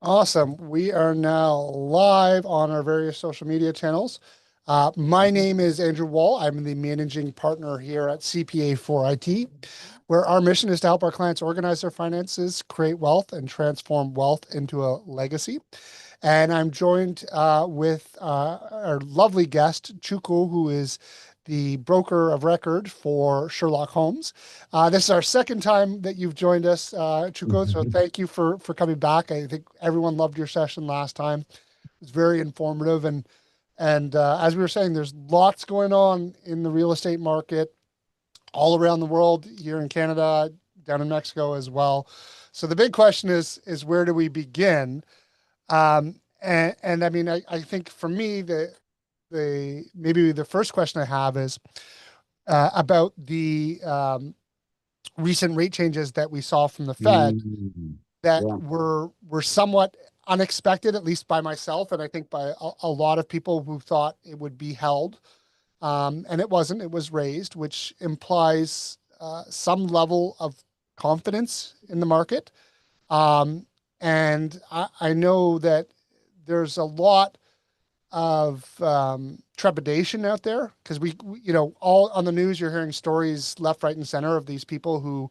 Awesome. We are now live on our various social media channels. My name is Andrew Wall. I'm the managing partner here at CPA for IT, where our mission is to help our clients organize their finances, create wealth, and transform wealth into a legacy. And I'm joined with our lovely guest, Chukwu, who is the broker of record for Sherlock Holmes. This is our second time that you've joined us, Chukwu. So Mhm. thank you for coming back. I think everyone loved your session last time. It was very informative, and as we were saying, there's lots going on in the real estate market all around the world, here in Canada, down in Mexico as well. So the big question is where do we begin? And I mean, I think for me, the maybe the first question I have is about the recent rate changes that we saw from the Fed Mm. that Yeah. were somewhat unexpected, at least by myself, and I think by a lot of people who thought it would be held. And it wasn't, it was raised, which implies some level of confidence in the market. Um, and I know that there's a lot of trepidation out there because all on the news, you're hearing stories left, right, and center of these people who,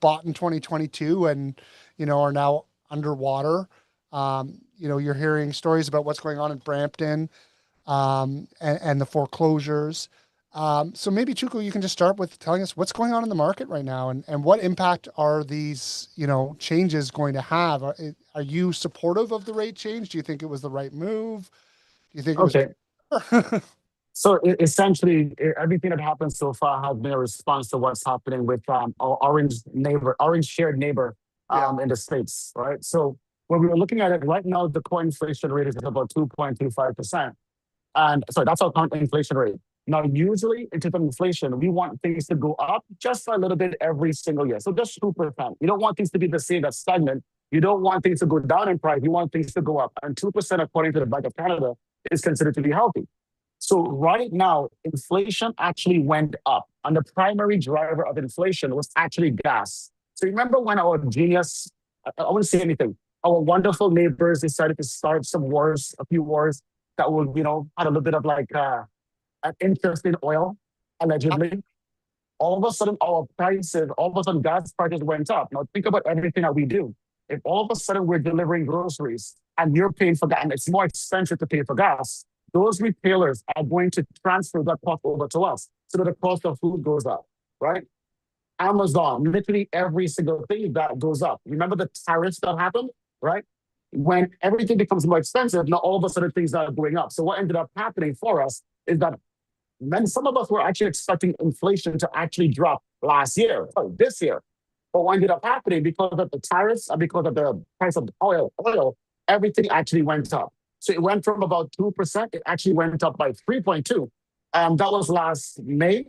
bought in 2022 and, are now underwater. You're hearing stories about what's going on in Brampton, and the foreclosures. So maybe Chuko, you can just start with telling us what's going on in the market right now and what impact are these, changes going to have? Are you supportive of the rate change? Do you think it was the right move? Do you think it was? Okay. So essentially, everything that happened so far has been a response to what's happening with our orange shared neighbor Yeah. in the States, right? So when we were looking at it right now, the core inflation rate is about 2.25%. And so that's our current inflation rate. Now, usually in terms of inflation, we want things to go up just a little bit every single year. So just 2%. You don't want things to be the same, that's stagnant. You don't want things to go down in price. You want things to go up. And 2%, according to the Bank of Canada, is considered to be healthy. So right now, inflation actually went up. And the primary driver of inflation was actually gas. So remember when our genius, I wouldn't say anything, our wonderful neighbors decided to start some wars, a few wars that would, had a little bit of like an interest in oil, allegedly. All of a sudden, our prices, all of a sudden, gas prices went up. Now, think about everything that we do. If all of a sudden we're delivering groceries and you're paying for that, and it's more expensive to pay for gas, those retailers are going to transfer that cost over to us so that the cost of food goes up, right? Amazon, literally every single thing that goes up. Remember the tariffs that happened, right? When everything becomes more expensive, now all of a sudden things are going up. So what ended up happening for us is that some of us were actually expecting inflation to actually drop last year, this year. But what ended up happening because of the tariffs and because of the price of oil, everything actually went up. So it went from about 2%, it actually went up by 3.2. That was last May.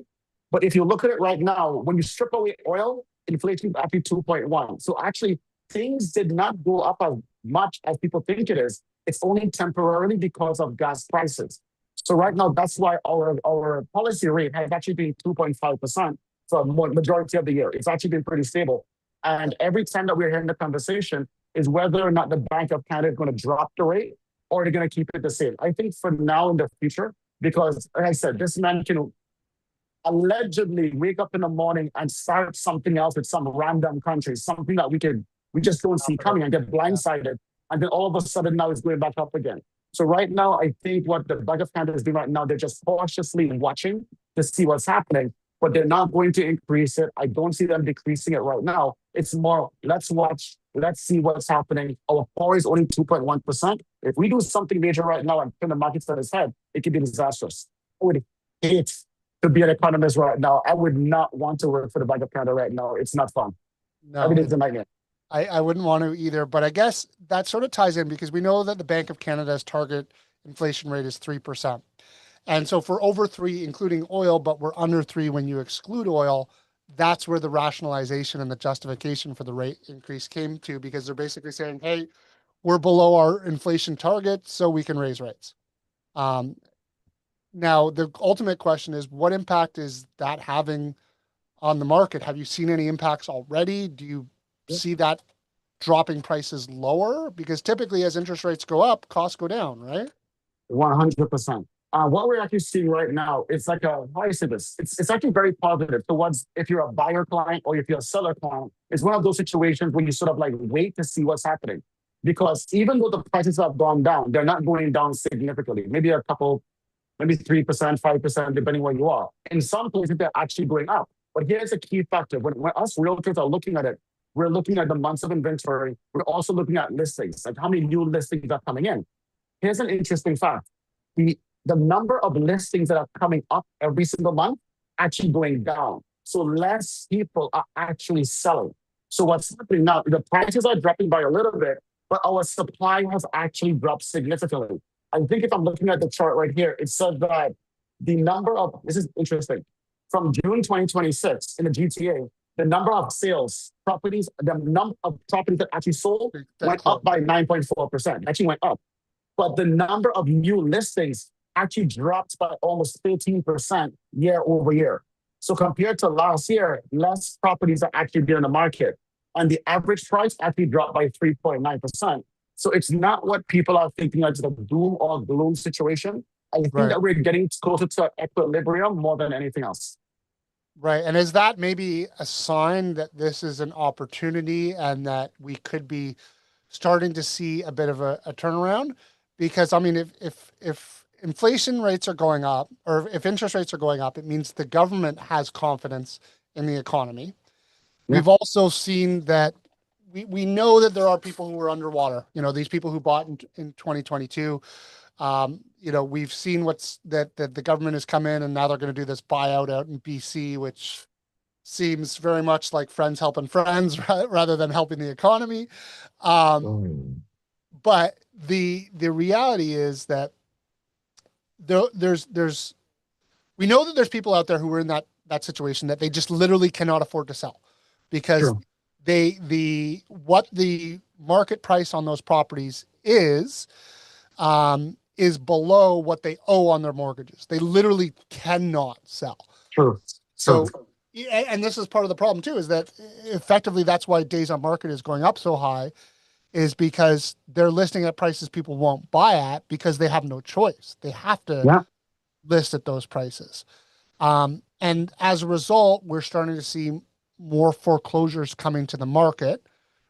But if you look at it right now, when you strip away oil, inflation is actually 2.1. So actually, things did not go up as much as people think it is. It's only temporarily because of gas prices. So right now, that's why our policy rate has actually been 2.5% for the majority of the year. It's actually been pretty stable. And every time that we're hearing the conversation is whether or not the Bank of Canada is going to drop the rate or they're going to keep it the same. I think for now in the future, because like I said, this man can allegedly wake up in the morning and start something else with some random country, something that we just don't see coming and get Yeah. blindsided. And then all of a sudden now it's going back up again. So right now, I think what the Bank of Canada is doing right now, they're just cautiously watching to see what's happening, but they're not going to increase it. I don't see them decreasing it right now. It's more, let's watch, let's see what's happening. Our core is only 2.1%. If we do something major right now and turn the markets on its head, it could be disastrous. I would hate to be an economist right now. I would not want to work for the Bank of Canada right now. It's not fun. No, Everything's a nightmare. I wouldn't want to either, but I guess that sort of ties in because we know that the Bank of Canada's target inflation rate is 3%. And so for over three, including oil, but we're under three when you exclude oil, that's where the rationalization and the justification for the rate increase came to because they're basically saying, hey, we're below our inflation target, so we can raise rates. Um, Now, the ultimate question is what impact is that having on the market? Have you seen any impacts already? Do you see that dropping prices lower? Because typically as interest rates go up, costs go down, right? 100%. What we're actually seeing right now, it's like how I say this, it's actually very positive towards if you're a buyer client or if you're a seller client. It's one of those situations where you sort of like wait to see what's happening. Because even though the prices have gone down, they're not going down significantly. Maybe a couple, maybe 3%, 5%, depending where you are. In some places, they're actually going up. But here's a key factor. When us realtors are looking at it, we're looking at the months of inventory. We're also looking at listings, like how many new listings are coming in. Here's an interesting fact. The number of listings that are coming up every single month actually going down. So less people are actually selling. So what's happening now, the prices are dropping by a little bit, but our supply has actually dropped significantly. I think if I'm looking at the chart right here, it says that the number of, this is interesting, from June 2026 in the GTA, the number of sales properties, the number of properties that actually sold went up by 9.4%, actually went up. But the number of new listings actually dropped by almost 13% year over year. So compared to last year, less properties are actually being in the market. And the average price actually dropped by 3.9%. So it's not what people are thinking it's a doom or gloom situation. I think that we're getting closer to equilibrium more than anything else. Right. And is that maybe a sign that this is an opportunity and that we could be starting to see a bit of a turnaround? Because I mean, if inflation rates are going up, or if interest rates are going up, it means the government has confidence in the economy. Yeah. We've also seen that we know that there are people who are underwater. You know, these people who bought in 2022. You know, we've seen that the government has come in and now they're going to do this buyout out in BC, which seems very much like friends helping friends rather than helping the economy. But the reality is that there's we know that there's people out there who are in that situation that they just literally cannot afford to sell because what the market price on those properties is below what they owe on their mortgages. They literally cannot sell. True. So, and this is part of the problem too, is that effectively that's why days on market is going up so high, is because they're listing at prices people won't buy at because they have no choice. They have to list at those prices. And as a result, we're starting to see more foreclosures coming to the market,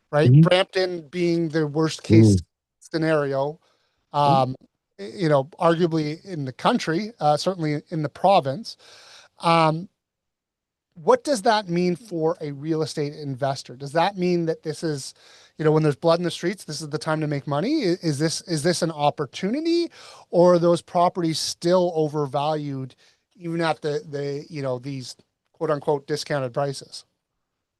right? Mm-hmm. Brampton being the worst case scenario, you know, arguably in the country, certainly in the province. What does that mean for a real estate investor? Does that mean that this is, you know, when there's blood in the streets, this is the time to make money? Is this an opportunity, or are those properties still overvalued even at the you know, these quote unquote discounted prices?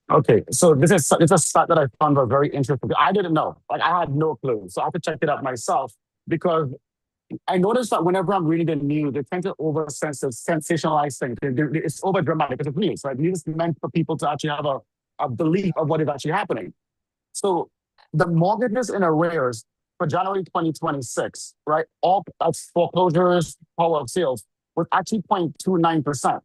Okay, so it's a stat that I found very interesting. I didn't know, like I had no clue, so I have to check it out myself because I noticed that whenever I'm reading the news, they tend to sensationalize things. It's over dramatic because it's news, right? News is meant for people to actually have a belief of what is actually happening. So the mortgages in arrears for January 2026, right? All that's foreclosures, power of sales was actually 0.29%.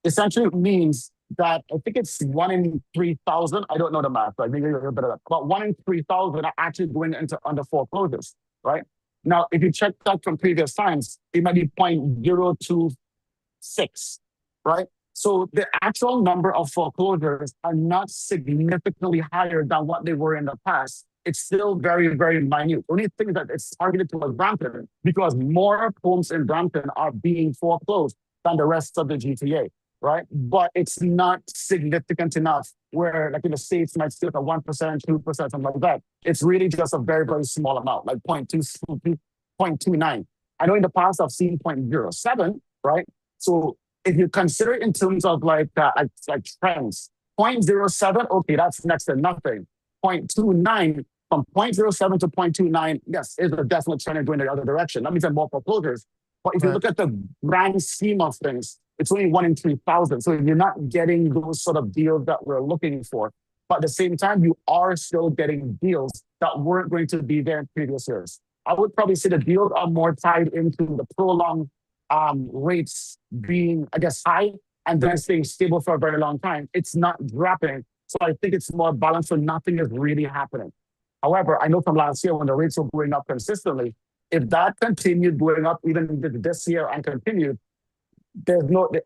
Essentially it means that I think it's 1 in 3,000. I don't know the math, but maybe a little bit of that. But 1 in 3,000 are actually going into under foreclosures, right? Now, if you check that from previous times, it might be 0.026, right? So the actual number of foreclosures are not significantly higher than what they were in the past. It's still very, very minute. Only thing that it's targeted towards Brampton because more homes in Brampton are being foreclosed than the rest of the GTA, right? But it's not significant enough where, like in the States, might still at 1%, 2%, something like that. It's really just a very, very small amount, like 0.29. I know in the past I've seen 0.07, right? So if you consider it in terms of like trends, 0.07, okay, that's next to nothing. 0.29, from 0.07 to 0.29, yes, is a definite trend going the other direction. That means there are more foreclosures. But if you look at the grand scheme of things, it's only 1 in 3,000. So you're not getting those sort of deals that we're looking for. But at the same time, you are still getting deals that weren't going to be there in previous years. I would probably say the deals are more tied into the prolonged rates being, I guess, high and then staying stable for a very long time. It's not dropping. So I think it's more balanced, so nothing is really happening. However, I know from last year when the rates were going up consistently, if that continued going up even this year and continued,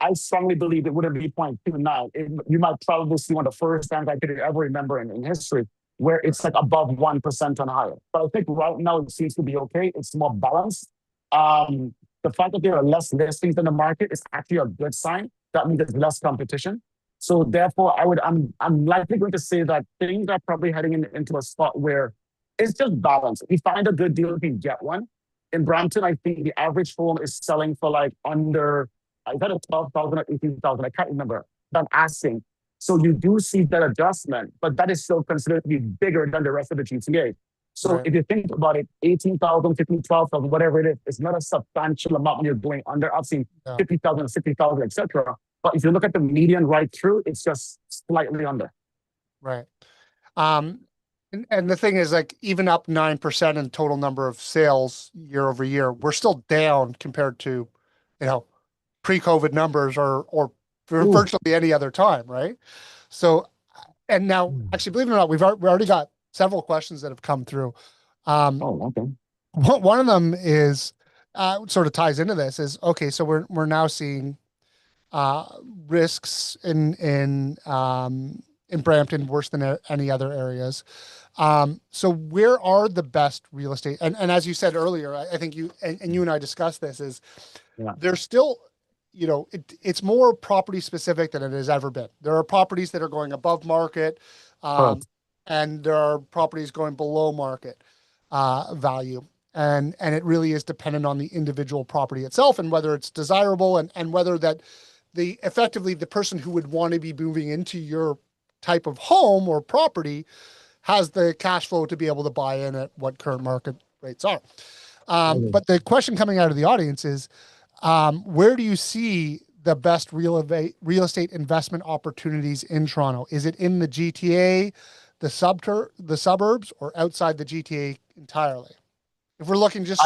I strongly believe it wouldn't be 0.29. You might probably see one of the first times I could ever remember in history where it's like above 1% and higher. But I think right now it seems to be okay. It's more balanced. The fact that there are less listings in the market is actually a good sign. That means there's less competition. So therefore, I'm likely going to say that things are probably heading into a spot where it's just balanced. If you find a good deal, you can get one. In Brampton, I think the average home is selling for like under, I got a 12,000 or 18,000. I can't remember. But I'm asking. So you do see that adjustment, but that is still considered to be bigger than the rest of the GTA. So Right. if you think about it, 18,000, 15, 12,000, whatever it is, it's not a substantial amount when you're going under. I've seen 50,000, 60,000, etc. But if you look at the median right through, it's just slightly under. Right. And the thing is, like, even up 9% in total number of sales year over year, we're still down compared to, pre-COVID numbers or virtually any other time, right? So, and now, actually, believe it or not, we already got several questions that have come through. Okay. One of them is sort of ties into this is, okay, so we're now seeing risks in Brampton worse than any other areas. So where are the best real estate? And as you said earlier, I think you and I discussed this is there's still, it's more property specific than it has ever been. There are properties that are going above market, and there are properties going below market value. And it really is dependent on the individual property itself and whether it's desirable and whether that effectively the person who would want to be moving into your type of home or property has the cash flow to be able to buy in at what current market rates are. But the question coming out of the audience is, where do you see the best real estate investment opportunities in Toronto? Is it in the GTA, the suburbs, or outside the GTA entirely? If we're looking just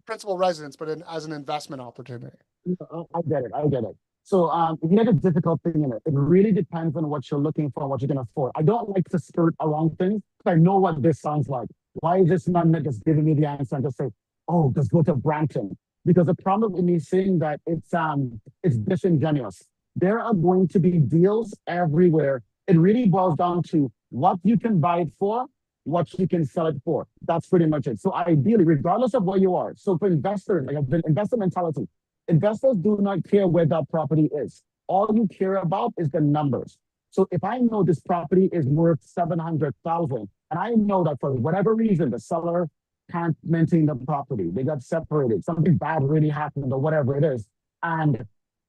principal residence, but as an investment opportunity. I get it. So you get a difficult thing in it. It really depends on what you're looking for and what you can afford. I don't like to skirt around things because I know what this sounds like. Why is this man just giving me the answer and just say, oh, just go to Brampton? Because the problem with me saying that it's disingenuous. There are going to be deals everywhere. It really boils down to what you can buy it for, what you can sell it for. That's pretty much it. So ideally, regardless of where you are, so for investors, like the investor mentality, investors do not care where that property is. All you care about is the numbers. So if I know this property is worth 700,000, and I know that for whatever reason the seller can't maintain the property, they got separated, something bad really happened, or whatever it is, and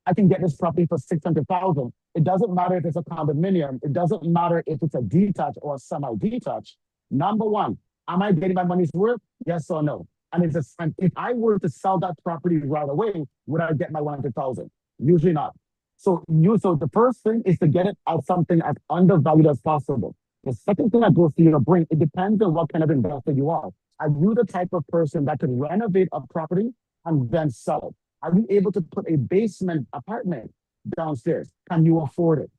I can get this property for 600,000. It doesn't matter if it's a condominium. It doesn't matter if it's a detached or a semi-detached. Number one, am I getting my money's worth? Yes or no? And if I were to sell that property right away, would I get my 100,000? Usually not. So the first thing is to get it at something as undervalued as possible. The second thing that goes to your brain, it depends on what kind of investor you are. Are you the type of person that could renovate a property and then sell it? Are you able to put a basement apartment downstairs? Can you afford it?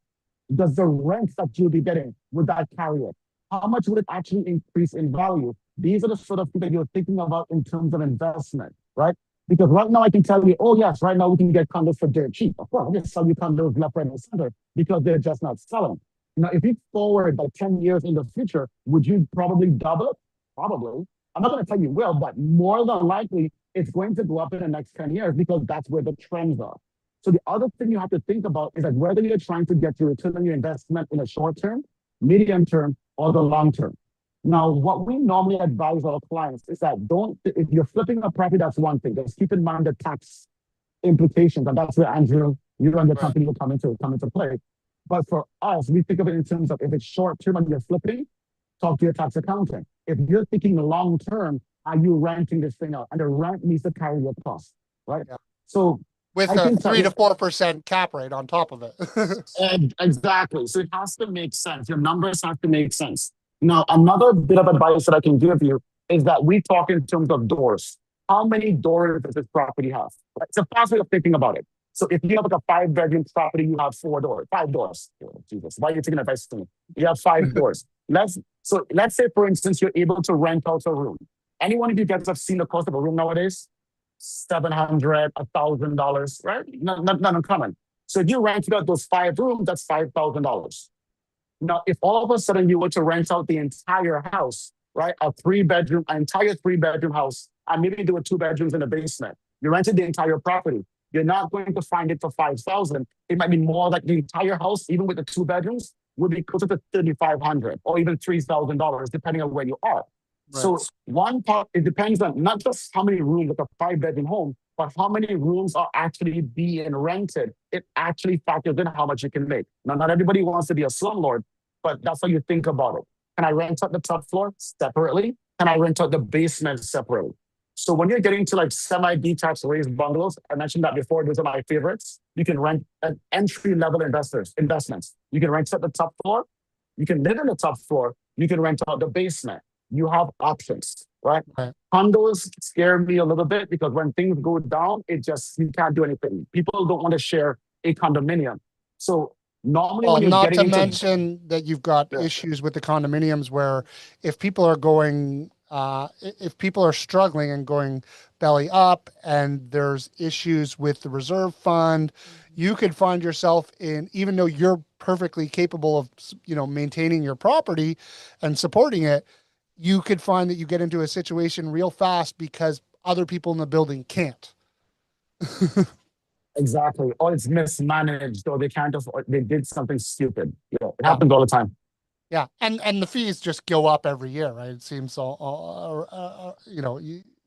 Does the rent that you'll be getting, would that carry it? How much would it actually increase in value? These are the sort of things that you're thinking about in terms of investment, right? Because right now I can tell you, oh yes, right now we can get condos for dirt cheap. Of course, I'm just sell you condos left, right, and center because they're just not selling. Now, if you forward by 10 years in the future, would you probably double it? Probably. I'm not going to tell you will, but more than likely, it's going to go up in the next 10 years because that's where the trends are. So the other thing you have to think about is that whether you're trying to get your return on your investment in the short term, medium term, or the long term. Now, what we normally advise our clients is that if you're flipping a property, that's one thing. Just keep in mind the tax implications, and that's where Andrew, you and your company will come into play. But for us, we think of it in terms of if it's short term and you're flipping, talk to your tax accountant. If you're thinking long term, are you renting this thing out? And the rent needs to carry your cost, right? Yeah. So with a 3 to 4% cap rate on top of it. Exactly. So it has to make sense. Your numbers have to make sense. Now, another bit of advice that I can give you is that we talk in terms of doors. How many doors does this property have? It's a fast way of thinking about it. So if you have like a 5-bedroom property, you have 4 doors, 5 doors. Oh, Jesus, why are you taking advice from me? You have 5 doors. Let's say, for instance, you're able to rent out a room. Anyone of you guys have seen the cost of a room nowadays? $700, $1,000, right? Not uncommon. So if you rented out those 5 rooms, that's $5,000. Now, if all of a sudden you were to rent out the entire house, right, an entire 3 bedroom house, and maybe there were 2 bedrooms in the basement, you rented the entire property. You're not going to find it for 5,000. It might be more like the entire house, even with the 2 bedrooms, would be closer to 3,500 or even $3,000, depending on where you are. Right. So one part, it depends on not just how many rooms with a 5 bedroom home, but how many rooms are actually being rented. It actually factors in how much you can make. Now, not everybody wants to be a slumlord, but that's how you think about it. Can I rent out the top floor separately? Can I rent out the basement separately? So when you're getting to like semi-detached raised bungalows, I mentioned that before, those are my favorites. You can rent an entry-level investments. You can rent out the top floor. You can live in the top floor. You can rent out the basement. You have options, right? Right. Condos scare me a little bit because when things go down, you can't do anything. People don't want to share a condominium. So normally Well, when you're not getting to into mention that you've got yeah, issues with the condominiums where if people are going, if people are struggling and going belly up and there's issues with the reserve fund, you could find yourself in, even though you're perfectly capable of, maintaining your property and supporting it, you could find that you get into a situation real fast because other people in the building can't. exactly, or it's mismanaged, or they can't afford, they did something stupid. It Yeah. happens all the time. Yeah, and the fees just go up every year, right? It seems so.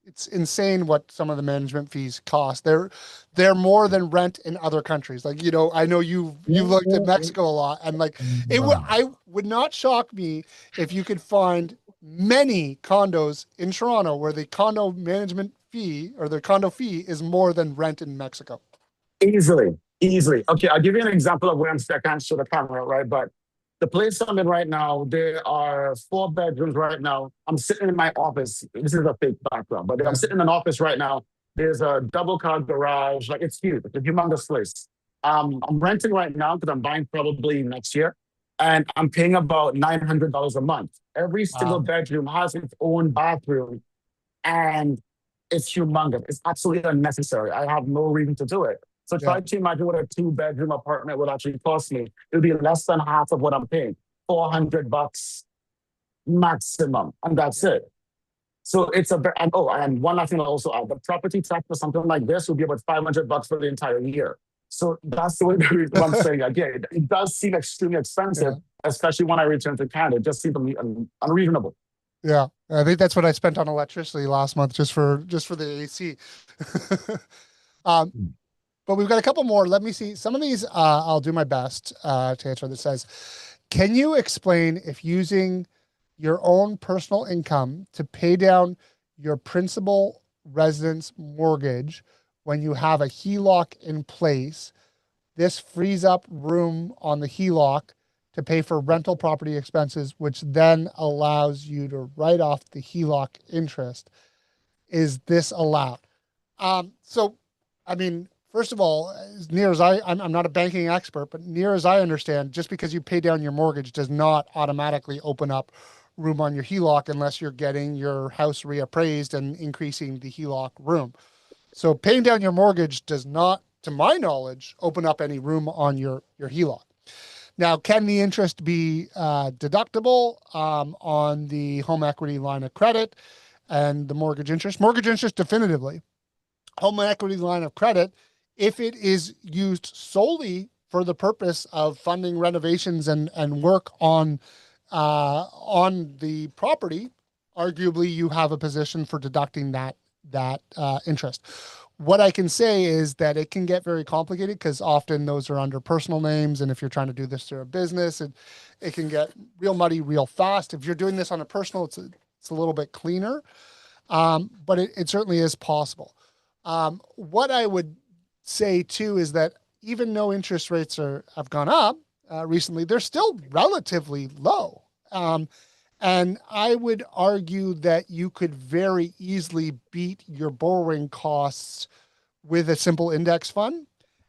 It's insane what some of the management fees cost. They're more than rent in other countries. Like I know you've looked at Mexico a lot, and like I would not shock me if you could find many condos in Toronto where the condo management fee or the condo fee is more than rent in Mexico. Easily, easily. Okay, I'll give you an example of where I'm stuck. I can't show the camera, right? But the place I'm in right now, there are 4 bedrooms right now. I'm sitting in my office. This is a fake background, but I'm Yeah. sitting in an office right now. There's a double car garage. Like it's huge. It's a humongous place. I'm renting right now because I'm buying probably next year. And I'm paying about $900 a month. Every single Wow. bedroom has its own bathroom and it's humongous. It's absolutely unnecessary. I have no reason to do it. So Yeah. try to imagine what a 2 bedroom apartment would actually cost me. It would be less than half of what I'm paying. $400 maximum, and that's it. So it's and one last thing I'll also add: the property tax for something like this would be about $500 for the entire year. So that's the way the reason I'm saying again. It does seem extremely expensive, Yeah. especially when I return to Canada. It just seems unreasonable. Yeah, I think that's what I spent on electricity last month just for the AC. um, but we've got a couple more. Let me see. Some of these I'll do my best to answer. That says, can you explain if using your own personal income to pay down your principal residence mortgage when you have a HELOC in place, this frees up room on the HELOC to pay for rental property expenses, which then allows you to write off the HELOC interest. Is this allowed? So, I mean, first of all, as near as I'm not a banking expert, but near as I understand, just because you pay down your mortgage does not automatically open up room on your HELOC unless you're getting your house reappraised and increasing the HELOC room. So paying down your mortgage does not, to my knowledge, open up any room on your HELOC. Now, can the interest be deductible on the home equity line of credit and the mortgage interest? Mortgage interest, definitively. Home equity line of credit, if it is used solely for the purpose of funding renovations and work on the property, arguably you have a position for deducting that interest. What I can say is that it can get very complicated because often those are under personal names, and if you're trying to do this through a business, it can get real muddy real fast. If you're doing this on a personal, it's a little bit cleaner, but it certainly is possible. What I would say too is that even though interest rates have gone up recently, they're still relatively low. And I would argue that you could very easily beat your borrowing costs with a simple index fund.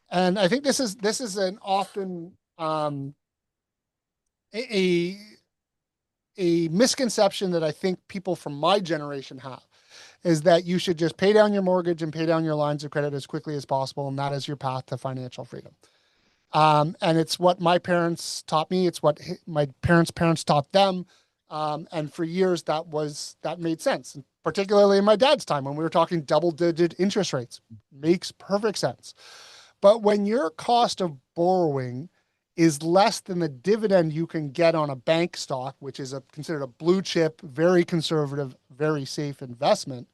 And I think this is an often a a misconception that I think people from my generation have is that you should just pay down your mortgage and pay down your lines of credit as quickly as possible, and that is your path to financial freedom. And it's what my parents taught me. It's what my parents taught them. And for years, that made sense. And particularly in my dad's time when we were talking double-digit interest rates, makes perfect sense. But when your cost of borrowing is less than the dividend you can get on a bank stock, which is considered a blue chip, very conservative, very safe investment,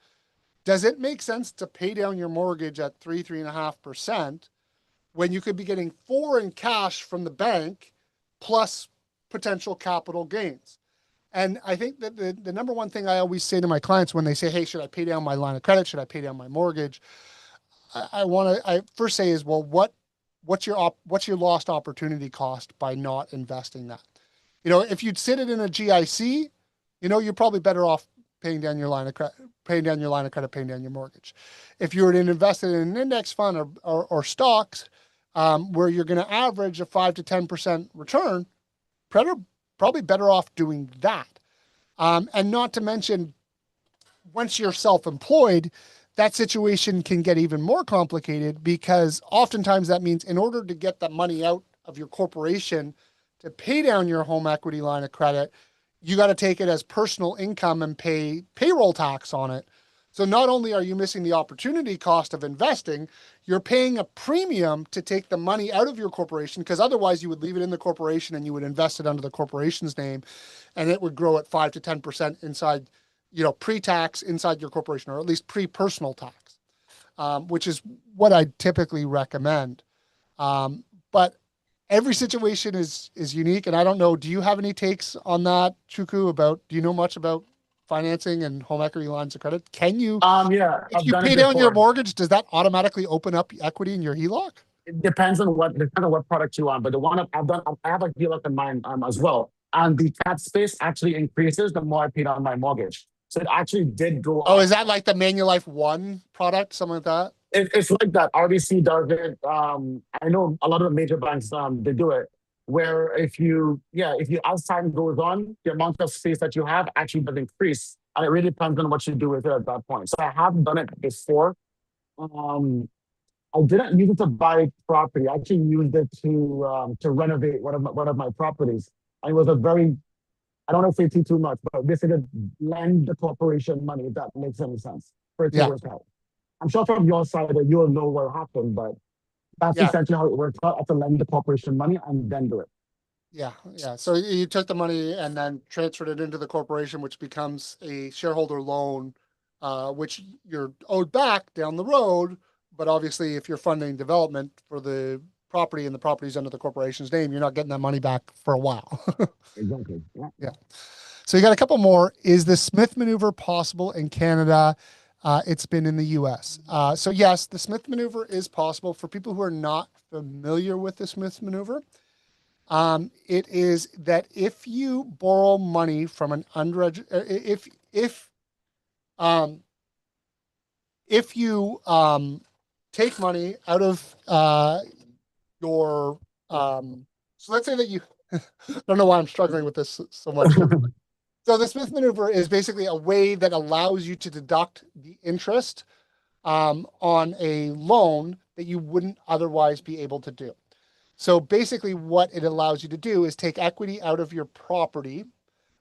does it make sense to pay down your mortgage at 3.5% when you could be getting 4 in cash from the bank plus potential capital gains? And I think that the number one thing I always say to my clients when they say, hey, should I pay down my line of credit? Should I pay down my mortgage? I first say is, well, what's your lost opportunity cost by not investing that? If you'd sit it in a GIC, you're probably better off paying down your line of credit, paying down your mortgage. If you were to invest it in an index fund or stocks, where you're going to average a 5 to 10% return, probably better off doing that. And not to mention, once you're self-employed, that situation can get even more complicated because oftentimes that means in order to get the money out of your corporation to pay down your home equity line of credit, you got to take it as personal income and pay payroll tax on it. So not only are you missing the opportunity cost of investing, you're paying a premium to take the money out of your corporation, because otherwise you would leave it in the corporation and you would invest it under the corporation's name and it would grow at 5 to 10% inside, pre-tax inside your corporation, or at least pre-personal tax, which is what I typically recommend. But every situation is unique. And I don't know, do you have any takes on that, Chukwu, do you know much about financing and home equity lines of credit? Can you, Yeah, if I've you done pay it down your before. mortgage, does that automatically open up equity in your HELOC? It depends on what product you want, but the one I've done, I have a deal up in mind as well. And the tax space actually increases the more I pay down my mortgage. So it actually did go Oh, up. is that like the Manulife One product, something like that? It's like that. RBC does it. I know a lot of the major banks they do it. Where if you as time goes on, the amount of space that you have actually does increase, and it really depends on what you do with it at that point. So I have done it before. Um, I didn't use it to buy property. I actually used it to renovate one of my properties. And it was a very, I don't want to say too much, but basically lend the corporation money, if that makes any sense, for it to Yeah. work out. I'm sure from your side that you'll know what happened, but that's Yeah. essentially how it works out. I have to lend the corporation money and then do it. Yeah. Yeah. So you took the money and then transferred it into the corporation, which becomes a shareholder loan, which you're owed back down the road. But obviously, if you're funding development for the property and the property's under the corporation's name, you're not getting that money back for a while. Exactly. Yeah. Yeah. So you got a couple more. Is the Smith maneuver possible in Canada? It's been in the US. So yes, the Smith maneuver is possible. For people who are not familiar with the Smith maneuver, it is that if you borrow money from an unregistered, um, if you take money out of your, so let's say that you, I don't know why I'm struggling with this so much here. So the Smith maneuver is basically a way that allows you to deduct the interest on a loan that you wouldn't otherwise be able to do. So basically, what it allows you to do is take equity out of your property.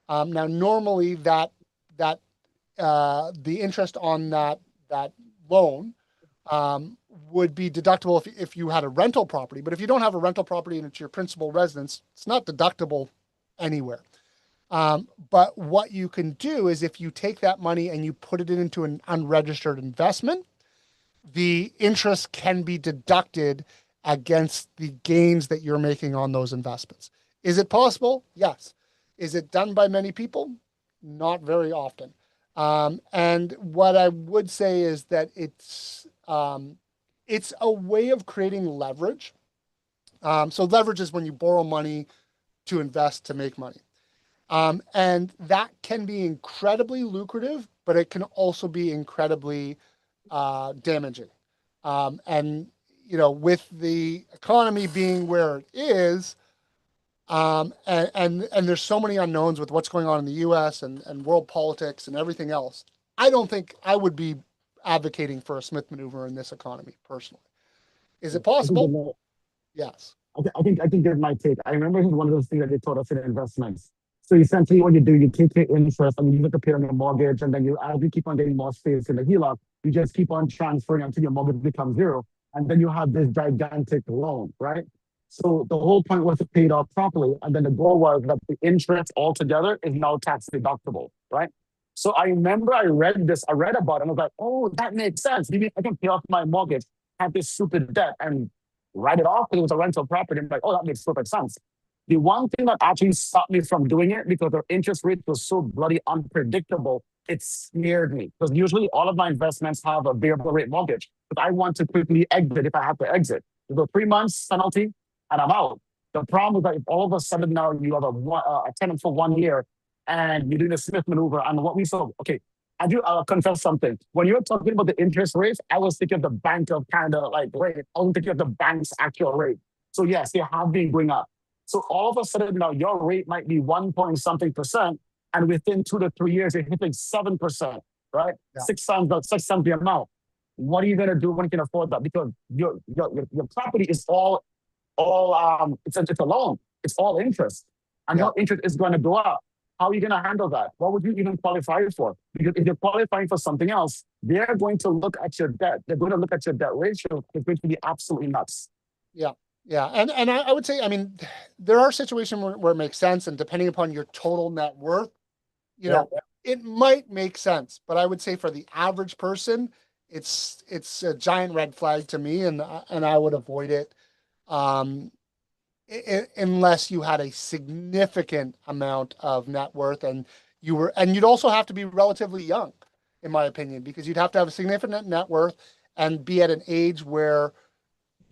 Now, normally the interest on that loan would be deductible if you had a rental property. But if you don't have a rental property and it's your principal residence, it's not deductible anywhere. But what you can do is if you take that money and you put it into an unregistered investment, the interest can be deducted against the gains that you're making on those investments. Is it possible? Yes. Is it done by many people? Not very often. And what I would say is that it's a way of creating leverage. So leverage is when you borrow money to invest to make money. And that can be incredibly lucrative, but it can also be incredibly damaging. And with the economy being where it is, And there's so many unknowns with what's going on in the US and world politics and everything else. I don't think I would be advocating for a Smith maneuver in this economy personally. Is it I think possible? Yes. I think that's my take. I remember it's one of those things that they taught us in investments. So essentially, what you do, you take your interest and you look to pay on your mortgage, and then you, as you keep on getting more space in the HELOC, you just keep on transferring until your mortgage becomes zero, and then you have this gigantic loan, right? So the whole point was to pay it off properly, and then the goal was that the interest altogether is now tax deductible, right? So I remember I read about it, and I was like, oh, that makes sense. Maybe I can pay off my mortgage, have this stupid debt, and write it off because it was a rental property. I'm like, oh, that makes perfect sense. The one thing that actually stopped me from doing it because the interest rate was so bloody unpredictable, it scared me. Because usually all of my investments have a variable rate mortgage, but I want to quickly exit if I have to exit. There's a 3 months penalty and I'm out. The problem is that if all of a sudden now you have a tenant for 1 year and you're doing a Smith maneuver, and what we saw, okay, I'll confess something. When you were talking about the interest rates, I was thinking of the Bank of Canada like rate. I was thinking of the bank's actual rate. So yes, they have been going up. So all of a sudden, now your rate might be 1 point something percent, and within 2 to 3 years, you're hitting 7%, right? Yeah. 6 times the 6 times the amount. What are you gonna do when you can afford that? Because your property is all it's a loan. It's all interest, and Yeah. your interest is going to go up. How are you going to handle that? What would you even qualify for? Because if you're qualifying for something else, they're going to look at your debt. They're going to look at your debt ratio. It's going to be absolutely nuts. Yeah. Yeah. And I would say, I mean, there are situations where it makes sense. And depending upon your total net worth, you Yeah. know, it might make sense. But I would say for the average person, it's a giant red flag to me, and I would avoid it. Um, unless you had a significant amount of net worth and you'd also have to be relatively young, in my opinion, because you'd have to have a significant net worth and be at an age where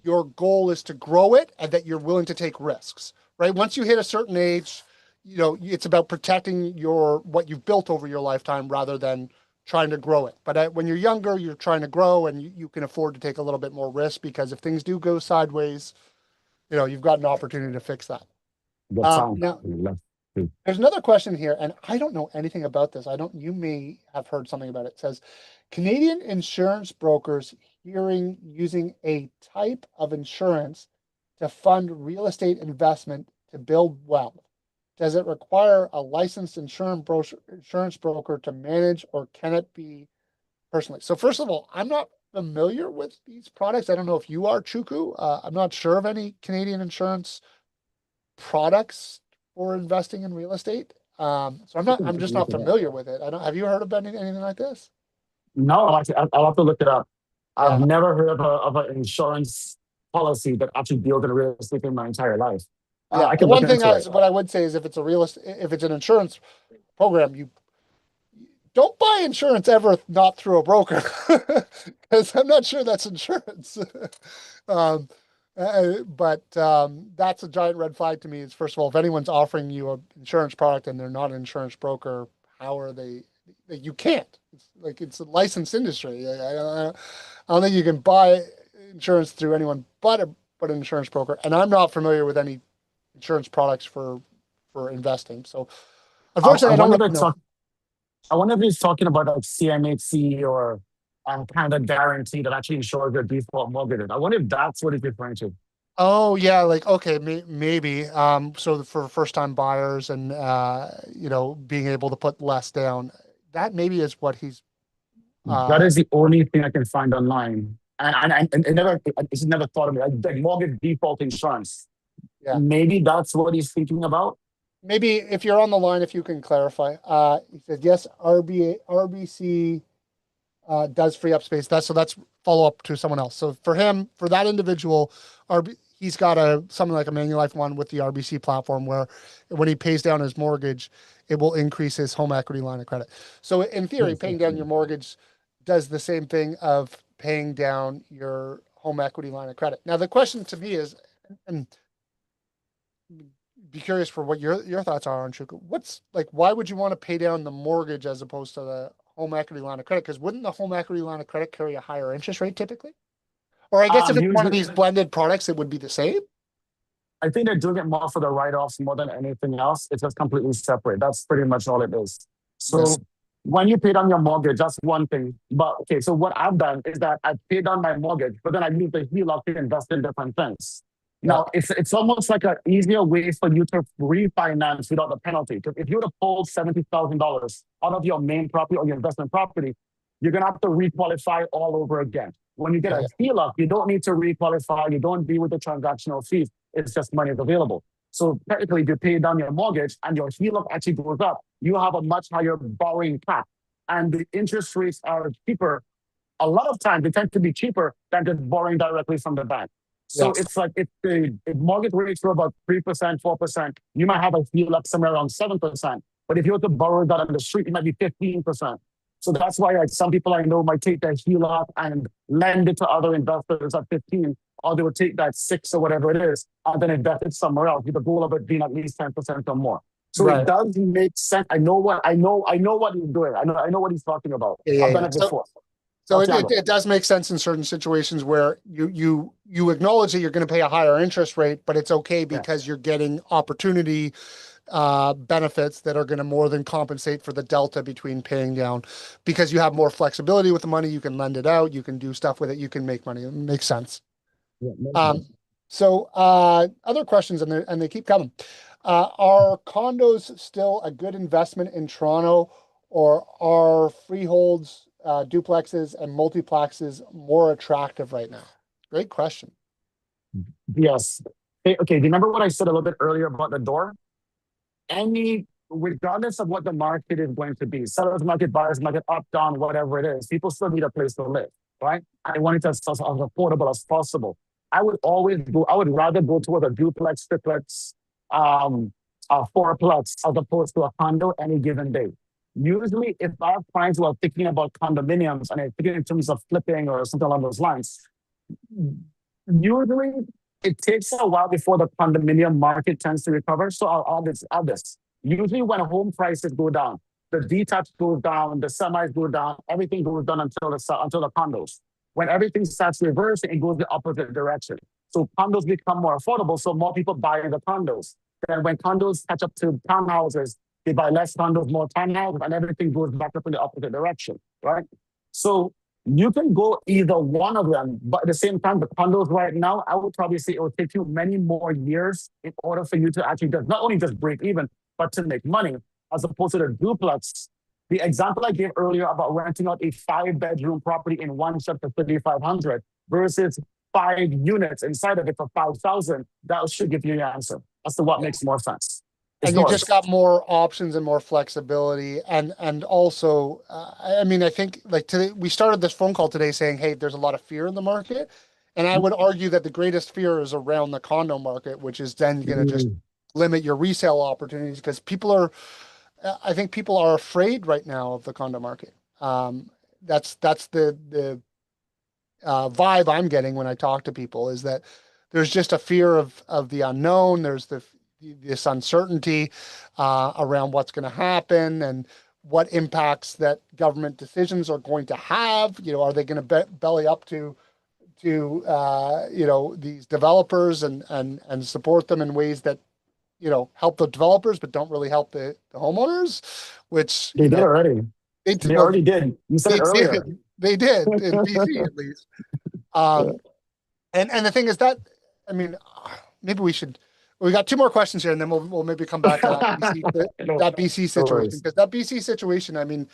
your goal is to grow it and that you're willing to take risks, right? Once you hit a certain age, it's about protecting what you've built over your lifetime rather than trying to grow it. But when you're younger, you're trying to grow and you can afford to take a little bit more risk because if things do go sideways, you've got an opportunity to fix that. The time. Now, there's another question here, and I don't know anything about this. You may have heard something about it. It says Canadian insurance brokers hearing using a type of insurance to fund real estate investment to build wealth. Does it require a licensed insurance broker to manage, or can it be personally? So, first of all, I'm not familiar with these products. I don't know if you are, Chukwu. I'm not sure of any Canadian insurance products for investing in real estate. So I'm just not familiar with it. Have you heard of anything like this? No, actually, I'll have to look it up. I've Yeah. never heard of an insurance policy that actually deals in real estate in my entire life. Yeah. I The can look one thing into it. what I would say is if it's an insurance program, you don't buy insurance ever not through a broker because I'm not sure that's insurance. um, but that's a giant red flag to me. Is first of all, if anyone's offering you an insurance product and they're not an insurance broker, how are they? You can't. It's a licensed industry. I don't think you can buy insurance through anyone but an insurance broker. And I'm not familiar with any insurance products for investing. So I unfortunately, I don't wonder if really it's know. I wonder if he's talking about like CMHC or Canada Guarantee that actually insures your default mortgage. I wonder if that's what he's referring to. Oh yeah, like okay, maybe. So for first time buyers and being able to put less down, that maybe is what he's. That Uh, is the only thing I can find online. And it never, it's never thought of me like mortgage default insurance. yeah, Maybe that's what he's thinking about. maybe if you're on the line, if you can clarify. He said yes, RBC does free up space. That's follow up to someone else. So for him, for that individual, he's got something like a Manulife one with the RBC platform where when he pays down his mortgage, it will increase his home equity line of credit. So in theory, Yes. paying down your mortgage does the same thing of paying down your home equity line of credit. Now the question to me is, and be curious for what your thoughts are on Shuka. What's like, why would you want to pay down the mortgage as opposed to the home equity line of credit? Because wouldn't the home equity line of credit carry a higher interest rate typically? Or I guess if it's one of Usually, these blended products, it would be the same. I think they're doing it more for the write-offs more than anything else. It's just completely separate. That's pretty much all it is. Yes. So when you pay down your mortgage, that's one thing. But okay, so what I've done is that I paid down my mortgage, but then I use the HELOC to invest in different things. Yeah. Now, it's almost like an easier way for you to refinance without the penalty. Because if you were to pull $70,000 out of your main property or your investment property, you're gonna have to requalify all over again. When you get Yeah. a HELOC, you don't need to requalify. You don't deal with the transactional fees. It's just money is available. So technically, if you pay down your mortgage and your HELOC actually goes up, you have a much higher borrowing cap, and the interest rates are cheaper. A lot of times, they tend to be cheaper than just borrowing directly from the bank. So Yeah. it's like if the mortgage rates were about 3%, 4%, you might have a HELOC somewhere around 7%. But if you were to borrow that on the street, it might be 15%. So that's why like some people I know might take their HELOC and lend it to other investors at 15, or they would take that 6 or whatever it is, and then invest it somewhere else with the goal of it being at least 10% or more. So Right. it does make sense. I know what he's doing. I know what he's talking about. Yeah. I've done Yeah. it before. So That's it does make sense in certain situations where you acknowledge that you're going to pay a higher interest rate, but it's okay yeah. because you're getting opportunity benefits that are going to more than compensate for the delta between paying down, because you have more flexibility with the money. You can lend it out. You can do stuff with it. You can make money. It makes sense. Yeah, So other questions, and they keep coming. Are condos still a good investment in Toronto, or are freeholds, duplexes, and multiplexes more attractive right now? Great question. yes. Hey, okay, do you remember what I said a little bit earlier about the door? Regardless of what the market is going to be, sellers market, buyers market, up, down, whatever it is, people still need a place to live, right? I want it as affordable as possible. I would rather go towards a duplex, triplex, a fourplex as opposed to a condo any given day. Usually, if our clients who are thinking about condominiums and are thinking in terms of flipping or something along those lines, usually it takes a while before the condominium market tends to recover. So I'll add this. Usually when home prices go down, the detached goes down, the semis go down, everything goes down until the condos. When everything starts reversing, it goes the opposite direction. So condos become more affordable, so more people buy the condos. Then when condos catch up to townhouses, they buy less condos, more townhouses, and everything goes back up in the opposite direction, right? So you can go either one of them, but at the same time, the condos right now, I would probably say it will take you many more years in order for you to actually not only just break even, but to make money, as opposed to the duplex. The example I gave earlier about renting out a 5-bedroom property in one shot for 3,500 versus 5 units inside of it for 5,000, that should give you your answer as to what makes more sense. And you just got more options and more flexibility, and also, I mean, I think like today we started this phone call today saying, hey, there's a lot of fear in the market, and I would argue that the greatest fear is around the condo market, which is then going to just limit your resale opportunities, because I think people are afraid right now of the condo market. That's the vibe I'm getting when I talk to people, is that there's just a fear of the unknown. There's this uncertainty around what's going to happen and what impacts that government decisions are going to have. Are they going to belly up to these developers and support them in ways that help the developers but don't really help the homeowners, which they did already. They already did. You said it earlier. They did in BC at least. And the thing is that, I mean, maybe we got 2 more questions here, and then we'll maybe come back to that BC situation, because that BC situation, I mean,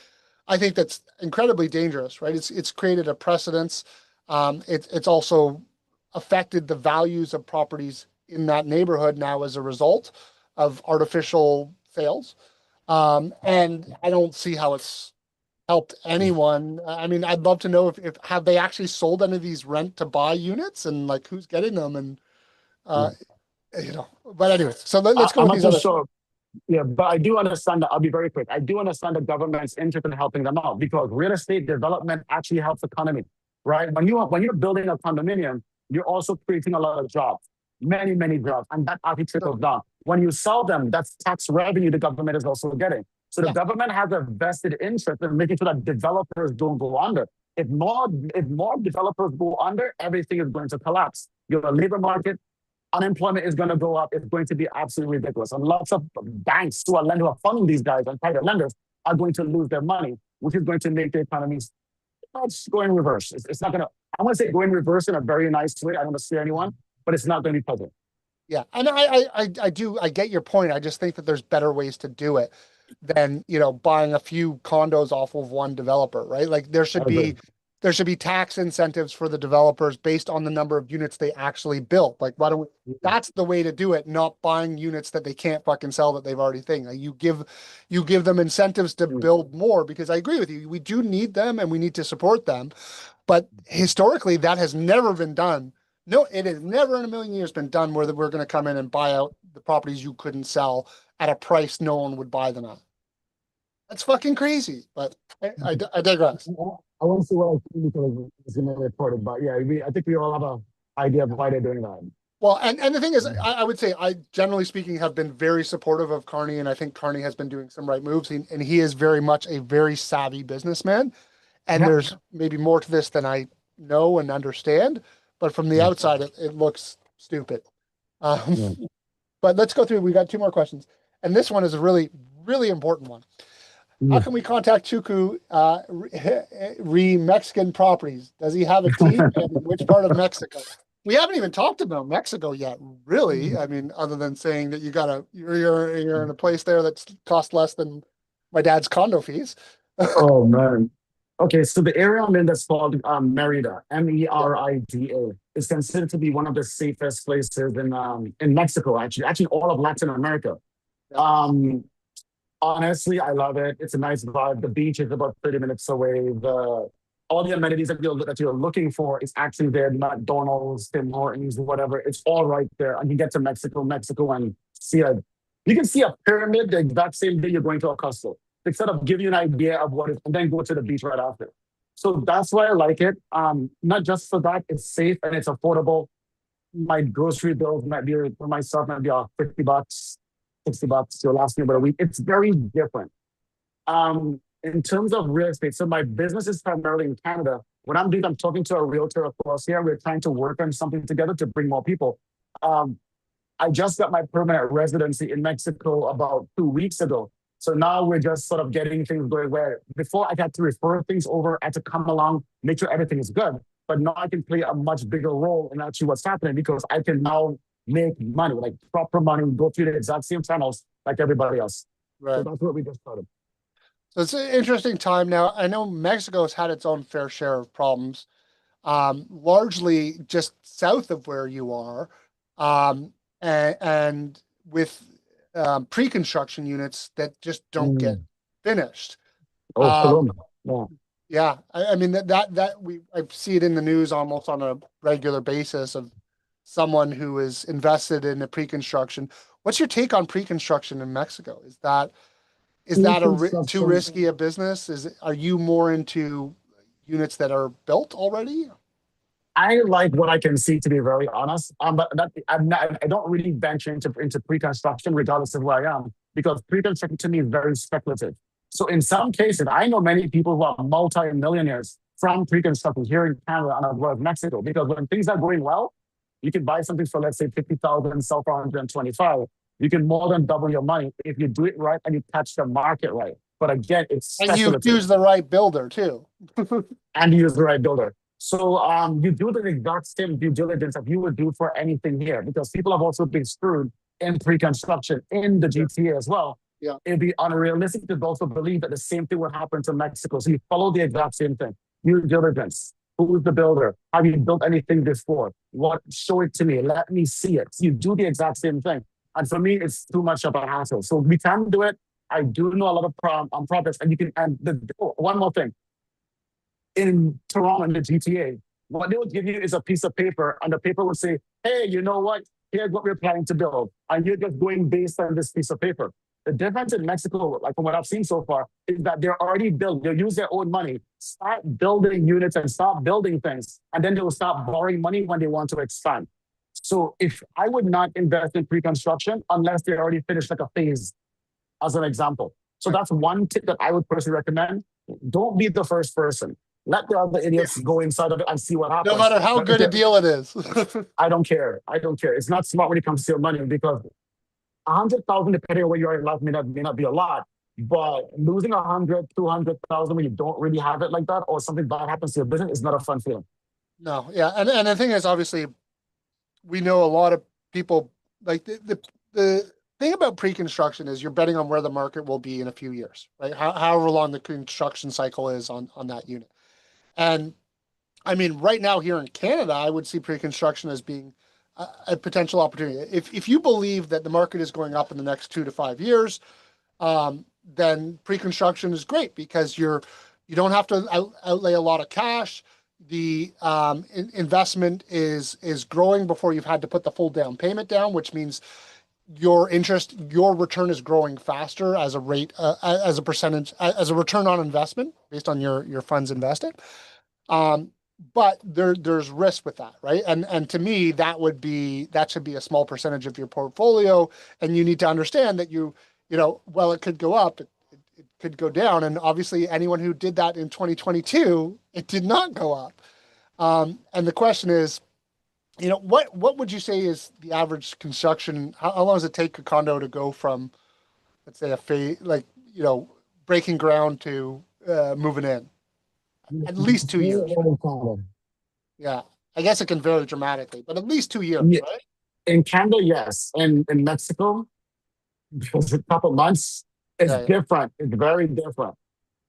I think that's incredibly dangerous, right? It's created a precedence. It's also affected the values of properties in that neighborhood now as a result of artificial sales. And I don't see how it's helped anyone. I mean, I'd love to know if have they actually sold any of these rent to buy units, and like who's getting them, and but anyways, so let's go I'm with not these too other. sure. Yeah, but I do understand that. I'll be very quick. I do understand the government's interest in helping them out, because real estate development actually helps the economy, right? When you're building a condominium, you're also creating a lot of jobs, many jobs, and that actually trickles down. When you sell them, that's tax revenue the government is also getting. So the government has a vested interest in making sure that developers don't go under. If more developers go under, everything is going to collapse. Your labor market, unemployment is going to go up. It's going to be absolutely ridiculous. And lots of banks who are lending, who are funding these guys and private lenders are going to lose their money, which is going to make the economy go in reverse. It's not going to, I want to say go in reverse in a very nice way. I don't want to scare anyone, but it's not going to be pleasant. Yeah, and I get your point. I just think that there's better ways to do it than, buying a few condos off of one developer, right? Like there should be tax incentives for the developers based on the number of units they actually built. Like, why don't we, that's the way to do it, not buying units that they can't fucking sell that they've already thing. Like you give them incentives to build more, because I agree with you. We do need them and we need to support them. But historically, that has never been done. No, it has never in a million years been done where we're going to come in and buy out the properties you couldn't sell at a price no one would buy them at. That's fucking crazy, but I digress. I want to see what I think because it's going to be reported, but yeah, I think we all have an idea of why they're doing that. Well, and the thing is, I would say I, generally speaking, have been very supportive of Carney, and I think Carney has been doing some right moves, and he is very much a very savvy businessman. And there's maybe more to this than I know and understand, but from the outside, it looks stupid. But let's go through. We got two more questions, and this one is a really, really important one. How can we contact Chukwu Mexican Properties? Does he have a team, and which part of Mexico? We haven't even talked about Mexico yet, really. I mean, other than saying that you're in a place there that's cost less than my dad's condo fees. Oh man. Okay, so the area I'm in that's called Merida, Merida, is considered to be one of the safest places in Mexico, actually all of Latin America. Honestly, I love it. It's a nice vibe. The beach is about 30 minutes away. All the amenities that you're looking for is actually there. McDonald's, Tim Hortons, whatever. It's all right there. And you get to Mexico, and you can see a pyramid the exact same day you're going to a Costco. They sort of give you an idea of what it is, and then go to the beach right after. So that's why I like it. Not just for that, it's safe and it's affordable. My grocery bills might be for myself might be $50, $60. You'll last me about a week. It's very different. In terms of real estate, so my business is primarily in Canada. What I'm doing, I'm talking to a realtor across here. We're trying to work on something together to bring more people. I just got my permanent residency in Mexico about 2 weeks ago. So now we're just sort of getting things going where before I had to refer things over, I had to come along, make sure everything is good. But now I can play a much bigger role in actually what's happening because I can now make money, like proper money, go through the exact same channels like everybody else. Right. So that's what we just started. So it's an interesting time now. I know Mexico has had its own fair share of problems, largely just south of where you are, and with pre-construction units that just don't get finished. Yeah, I mean I see it in the news almost on a regular basis of someone who is invested in a pre-construction. What's your take on pre-construction in Mexico? Is that too risky a business? Are you more into units that are built already? I like what I can see, to be very honest. But I don't really venture into pre-construction, regardless of where I am, because pre-construction to me is very speculative. So in some cases, I know many people who are multi-millionaires from pre-construction here in Canada and as well as Mexico, because when things are going well, you can buy something for, let's say, 50,000 and sell for 125. You can more than double your money if you do it right and you catch the market right. But again, it's speculative. And you use the right builder too. And you use the right builder. So you do the exact same due diligence that you would do for anything here, because people have also been screwed in pre-construction in the GTA as well. Yeah. It'd be unrealistic to also believe that the same thing would happen to Mexico. So you follow the exact same thing. Due diligence. Who's the builder? Have you built anything before? What? Show it to me. Let me see it. So you do the exact same thing. And for me, it's too much of a hassle. So we can do it. I do know a lot of projects, and you can. And one more thing. In Toronto, in the GTA, what they would give you is a piece of paper, and the paper would say, "Hey, you know what? Here's what we're planning to build," and you're just going based on this piece of paper. The difference in Mexico, like from what I've seen so far, is that they're already built. They'll use their own money, start building units and start building things, and then they will start borrowing money when they want to expand. So if I would not invest in pre-construction unless they already finished like a phase, as an example. So that's one tip that I would personally recommend. Don't be the first person. Let the other idiots go inside of it and see what No happens. matter how But if good a they're deal it is. I don't care. I don't care. It's not smart when it comes to your money because 100,000, depending on where you are in life, may not be a lot. But losing 100, 200,000 when you don't really have it like that, or something bad happens to your business, is not a fun feeling. No, yeah, and the thing is, obviously, we know a lot of people like the thing about pre-construction is you're betting on where the market will be in a few years, right? However long the construction cycle is on that unit. And I mean, right now here in Canada, I would see pre-construction as being a potential opportunity. If you believe that the market is going up in the next 2 to 5 years, then pre-construction is great because you don't have to outlay a lot of cash. The investment is growing before you've had to put the full down payment down, which means your return is growing faster as a rate, as a percentage, as a return on investment based on your funds invested. Um, but there's risk with that, right? And to me, that should be a small percentage of your portfolio, and you need to understand that well, it could go up, it could go down, and obviously anyone who did that in 2022, it did not go up. And the question is, what would you say is the average construction? How long does it take a condo to go from, let's say, a phase like breaking ground to moving in? At least 2 years, right? Yeah. I guess it can vary dramatically, but at least 2 years, Yeah, right? in Canada, yes. In Mexico, because a couple months, it's Yeah, yeah. different. It's very different.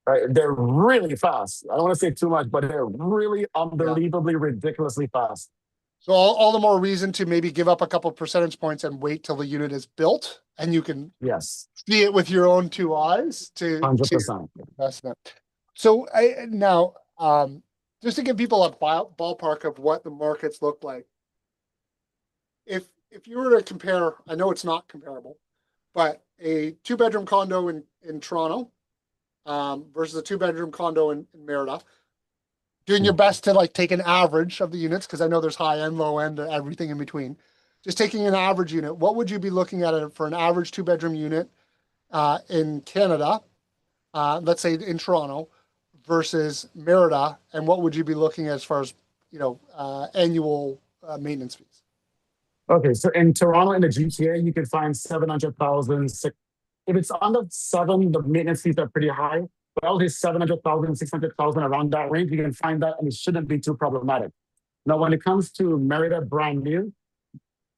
Right? They're really fast. I don't want to say too much, but they're really Yeah. unbelievably ridiculously fast. So all the more reason to maybe give up a couple percentage points and wait till the unit is built and you can Yes, see it with your own two eyes hundred to percent. invest in it. So now, just to give people a ballpark of what the markets look like, if you were to compare, I know it's not comparable, but a two-bedroom condo in Toronto versus a two-bedroom condo in Merida, doing your best to like take an average of the units because I know there's high end, low end, everything in between. Just taking an average unit, what would you be looking at it for an average two-bedroom unit in Canada, let's say in Toronto, versus Merida, and what would you be looking at as far as annual maintenance fees? Okay, so in Toronto, in the GTA, you can find 700,000. If it's under seven, the maintenance fees are pretty high. But all these 700,000, 600,000 around that range, you can find that, and it shouldn't be too problematic. Now, when it comes to Merida brand new,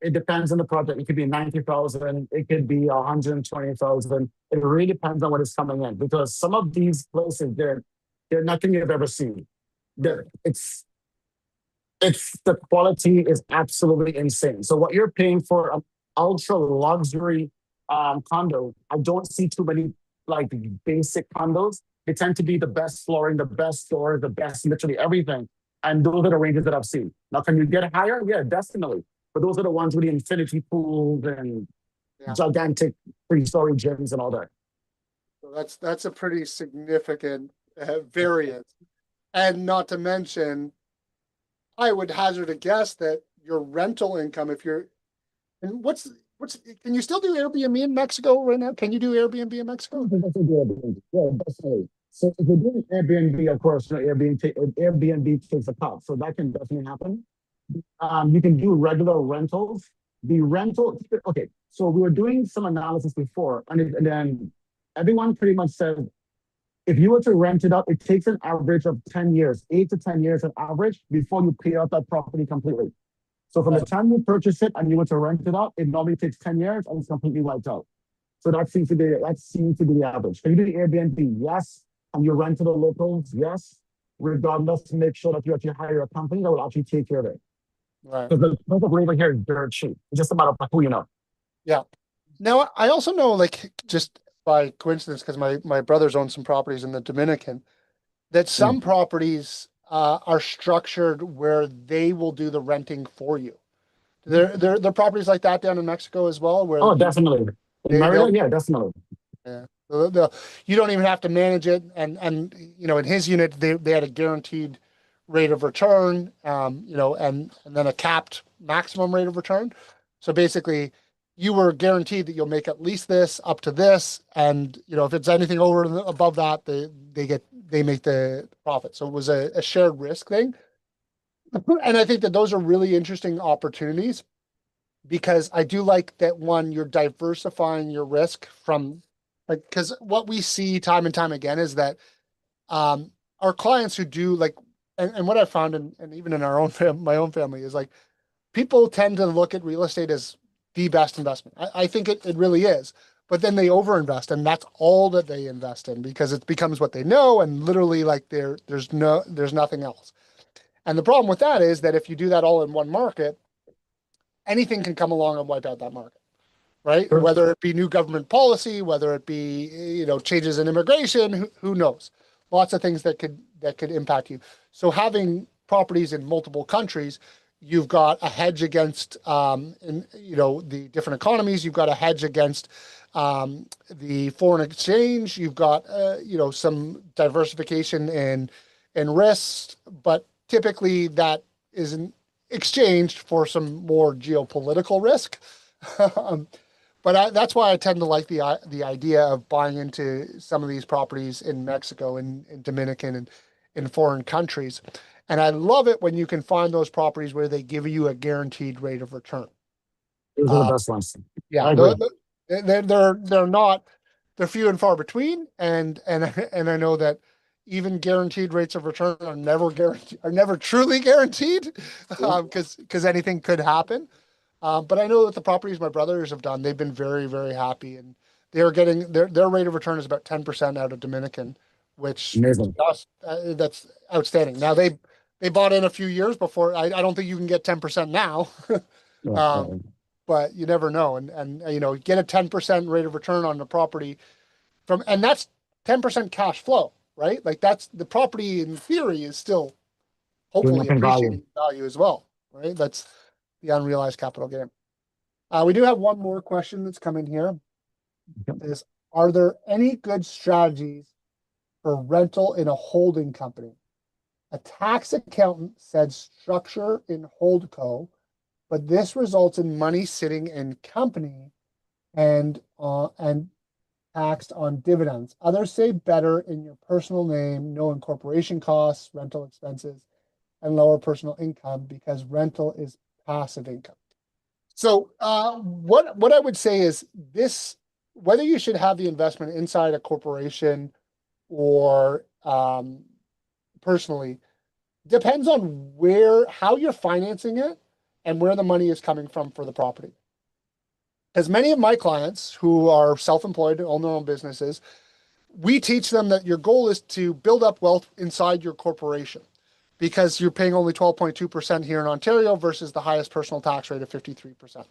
it depends on the project. It could be 90,000, it could be 120,000. It really depends on what is coming in because some of these places, they're nothing you've ever seen. Right. It's the quality is absolutely insane. So what you're paying for an ultra luxury condo, I don't see too many like basic condos. They tend to be the best flooring, the best floor, the best literally everything. And those are the ranges that I've seen. Now, can you get higher? Yeah, definitely. But those are the ones with the infinity pools and Yeah. gigantic three-story gyms and all that. So that's a pretty significant variance. And not to mention, I would hazard a guess that your rental income, if you're, and can you still do Airbnb in Mexico right now? Can you do Airbnb in Mexico? Yeah, definitely. So if you're doing Airbnb, of course, Airbnb takes a cut. So that can definitely happen. You can do regular rentals. The rental, okay. So we were doing some analysis before, and then everyone pretty much said if you were to rent it out, it takes an average of 10 years, 8 to 10 years on average before you pay out that property completely. So from the time you purchase it and you were to rent it out, it normally takes 10 years and it's completely wiped out. So that seems to be the average. Can you do Airbnb? Yes. And you rent to the locals? Yes. Regardless, to make sure that you actually hire a company that will actually take care of it. Right. Because the cost of labor here is dirt cheap. It's just a matter of who you know. Yeah. Now I also know, like, just by coincidence, because my brothers own some properties in the Dominican, that some Mm. properties are structured where they will do the renting for you. There are properties like that down in Mexico as well, where Oh, definitely. In they'll Maryland, yeah, definitely. yeah. You don't even have to manage it, and in his unit they had a guaranteed rate of return, and then a capped maximum rate of return. So basically, you were guaranteed that you'll make at least this up to this, and if it's anything over and above that, they make the profit. So it was a shared risk thing, and I think that those are really interesting opportunities because I do like that one, you're diversifying your risk from like because what we see time and time again is that our clients who do like and what I found and even in my own family is like people tend to look at real estate as the best investment. I think it really is. But then they overinvest and that's all that they invest in because it becomes what they know and literally like there's nothing else. And the problem with that is that if you do that all in one market, anything can come along and wipe out that market, right? Sure. Whether it be new government policy, whether it be changes in immigration, who knows? Lots of things that could impact you. So having properties in multiple countries, you've got a hedge against the different economies. You've got a hedge against the foreign exchange. You've got some diversification in risks, but typically that isn't exchanged for some more geopolitical risk. But that's why I tend to like the idea of buying into some of these properties in Mexico and in Dominican and in foreign countries. And I love it when you can find those properties where they give you a guaranteed rate of return. Those are the Uh, best ones. yeah, I agree. they're not they're few and far between, and and I know that even guaranteed rates of return are never truly guaranteed because anything could happen. But I know that the properties my brothers have done, they've been very, very happy, and they are getting their rate of return is about 10% out of Dominican, which to Amazing. us, that's outstanding. Now they bought in a few years before. I don't think you can get 10% now, Yeah, um, but you never know. And get a 10% rate of return on the property and that's 10% cash flow, right? Like that's the property in theory is still doing hopefully up in value. appreciating value as well, right? That's the unrealized capital gain. We do have one more question that's coming here. Yep. Is are there any good strategies for rental in a holding company? A tax accountant said structure in holdco, but this results in money sitting in company and taxed on dividends. Others say better in your personal name, no incorporation costs, rental expenses, and lower personal income because rental is passive income. So what I would say is this, whether you should have the investment inside a corporation or personally, depends on how you're financing it and where the money is coming from for the property. As many of my clients who are self-employed, own their own businesses, we teach them that your goal is to build up wealth inside your corporation because you're paying only 12.2% here in Ontario versus the highest personal tax rate of 53%.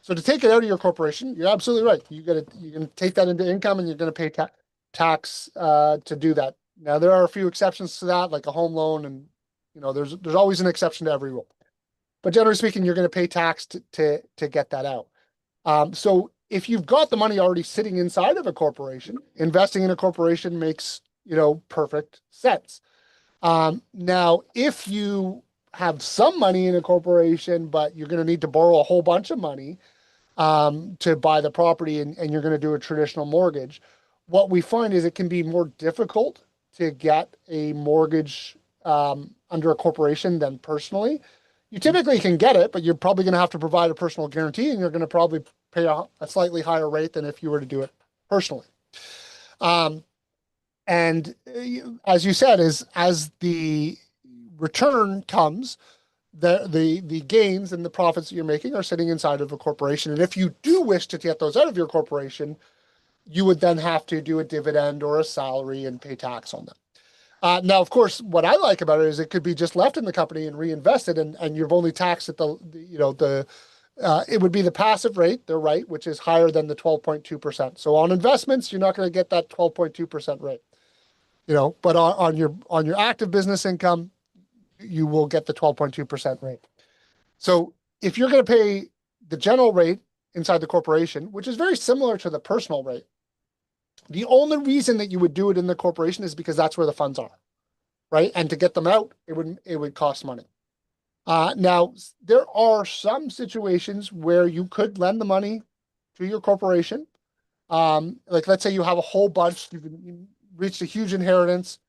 So to take it out of your corporation, you're absolutely right. You're going to take that into income and you're going to pay tax to do that. Now there are a few exceptions to that, like a home loan, and there's always an exception to every rule. But generally speaking, you're going to pay tax to get that out. So if you've got the money already sitting inside of a corporation, investing in a corporation makes perfect sense. Now, if you have some money in a corporation, but you're going to need to borrow a whole bunch of money to buy the property and you're going to do a traditional mortgage, what we find is it can be more difficult to get a mortgage under a corporation than personally. You typically can get it, but you're probably going to have to provide a personal guarantee and you're going to probably pay a slightly higher rate than if you were to do it personally. And as you said, as the return comes, the gains and the profits that you're making are sitting inside of a corporation. And if you do wish to get those out of your corporation, you would then have to do a dividend or a salary and pay tax on them. Now, of course, what I like about it is it could be just left in the company and reinvested, and you've only taxed at it would be the passive rate, they're right, which is higher than the 12.2%. So on investments, you're not going to get that 12.2% rate, but on your active business income, you will get the 12.2% rate. So if you're going to pay the general rate inside the corporation, which is very similar to the personal rate, the only reason that you would do it in the corporation is because that's where the funds are, right? And to get them out, it would cost money. Now, there are some situations where you could lend the money to your corporation. Like let's say you have a whole bunch, you reached a huge inheritance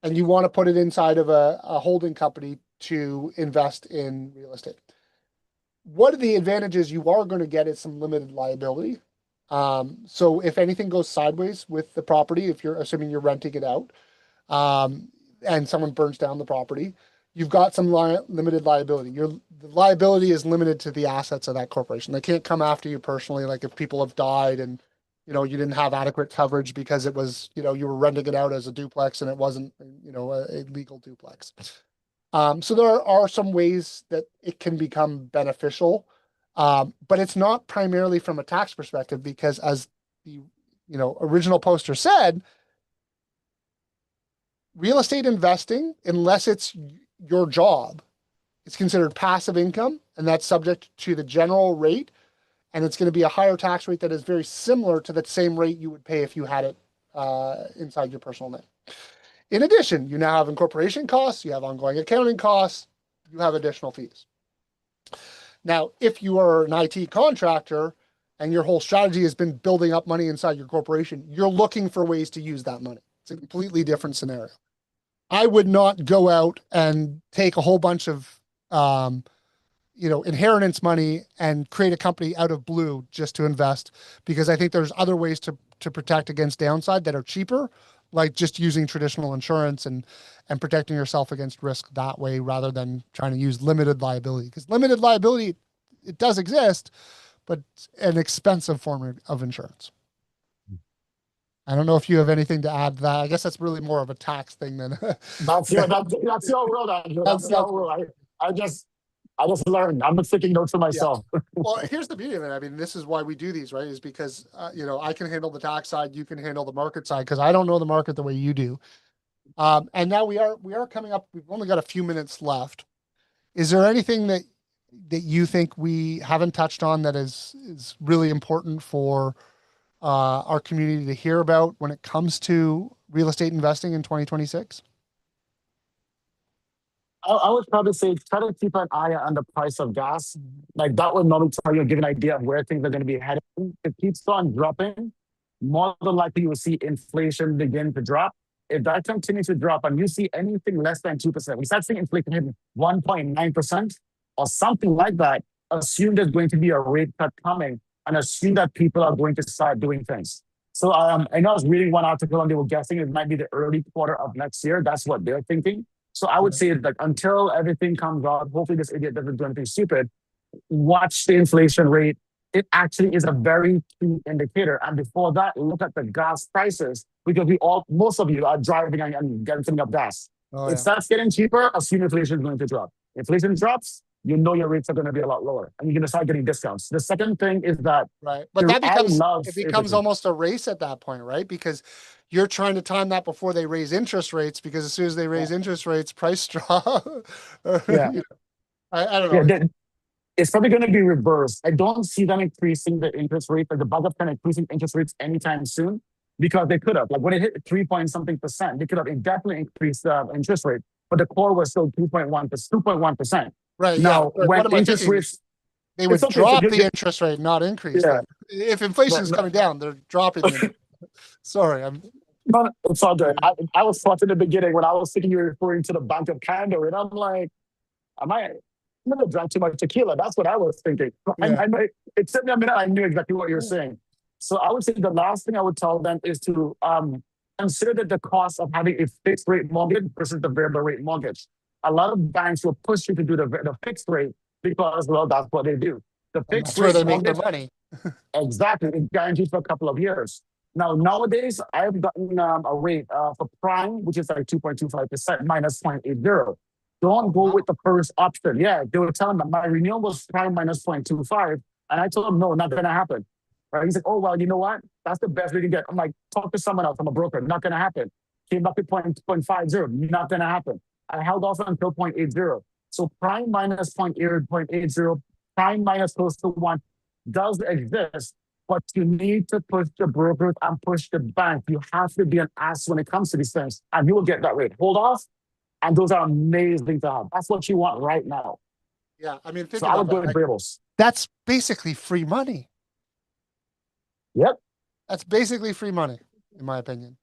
and you want to put it inside of a holding company to invest in real estate. One of the advantages you are going to get is some limited liability. So if anything goes sideways with the property, if you're assuming you're renting it out, and someone burns down the property, you've got some limited liability. The liability is limited to the assets of that corporation. They can't come after you personally, like if people have died and you didn't have adequate coverage because it was you were renting it out as a duplex and it wasn't a legal duplex. So there are some ways that it can become beneficial, but it's not primarily from a tax perspective because, as the original poster said, real estate investing, unless it's your job, it's considered passive income, and that's subject to the general rate, and it's going to be a higher tax rate that is very similar to the same rate you would pay if you had it inside your personal name. In addition, you now have incorporation costs, you have ongoing accounting costs, you have additional fees. Now, if you are an IT contractor and your whole strategy has been building up money inside your corporation, you're looking for ways to use that money. It's a completely different scenario. I would not go out and take a whole bunch of inheritance money and create a company out of blue just to invest, because I think there's other ways to protect against downside that are cheaper, like just using traditional insurance and protecting yourself against risk that way rather than trying to use limited liability, because limited liability, it does exist, but an expensive form of insurance. I don't know if you have anything to add to that. I guess that's really more of a tax thing than That's your world, Andrew. That's your world. I just learned. I'm just taking notes for myself. Yeah. Well, here's the beauty of it. I mean, this is why we do these, right? Is because I can handle the tax side, you can handle the market side, because I don't know the market the way you do. And now we are coming up. We've only got a few minutes left. Is there anything that you think we haven't touched on that is really important for our community to hear about when it comes to real estate investing in 2026? I would probably say try to keep an eye on the price of gas. Like that would normally tell you, give an idea of where things are going to be heading. If it keeps on dropping, more than likely you will see inflation begin to drop. If that continues to drop and you see anything less than 2%, we start seeing inflation hitting 1.9% or something like that, assume there's going to be a rate cut coming and assume that people are going to start doing things. So I know I was reading one article and they were guessing it might be the early quarter of next year. That's what they're thinking. So I would say that until everything comes out, hopefully this idiot doesn't do anything stupid, watch the inflation rate. It actually is a very key indicator. And before that, look at the gas prices, because most of you are driving and getting filling up gas. Oh, It starts getting cheaper, assume inflation is going to drop. Inflation drops, your rates are going to be a lot lower and you're going to start getting discounts. The second thing is that, right, but it becomes almost a race at that point, right? Because you're trying to time that before they raise interest rates, because as soon as they raise interest rates, price drop. Yeah. I don't know. Yeah, it's probably going to be reversed. I don't see them increasing the interest rate, like the budget kind of increasing interest rates anytime soon, because they could have. Like when it hit 3 point something%, they could have indefinitely increased the interest rate, but the core was still 2.1%. Right. Now, yeah. when interest rates, they would drop the interest rate, not increase yeah. them. If inflation is coming down, they're dropping the Sorry, No, it's all good. I was thought in the beginning when I was thinking you were referring to the Bank of Canada, and I'm like, I'm gonna drink too much tequila. That's what I was thinking. Yeah. It took me a minute. I knew exactly what you're saying. So I would say the last thing I would tell them is to consider the cost of having a fixed rate mortgage versus the variable rate mortgage. A lot of banks will push you to do the fixed rate because, well, that's what they do. The fixed rate, where they make their money. Exactly. It's guaranteed for a couple of years. Now, nowadays, I've gotten a rate for prime, which is like 2.25% minus 0.80. Don't go with the first option. Yeah, they were telling me my renewal was prime minus 0.25. And I told them, no, not going to happen. Right? He's like, oh, well, you know what? That's the best we can get. I'm like, talk to someone else. I'm a broker. Not going to happen. Came up with 0.50. Not going to happen. I held off until 0.80. So prime minus 0.80, prime minus close to 1 does exist, but you need to push the brokers and push the bank. You have to be an ass when it comes to these things, and you will get that rate. Hold off, and those are amazing to have. That's what you want right now. Yeah, I mean, so I would go with variables. That's basically free money. Yep. That's basically free money, in my opinion.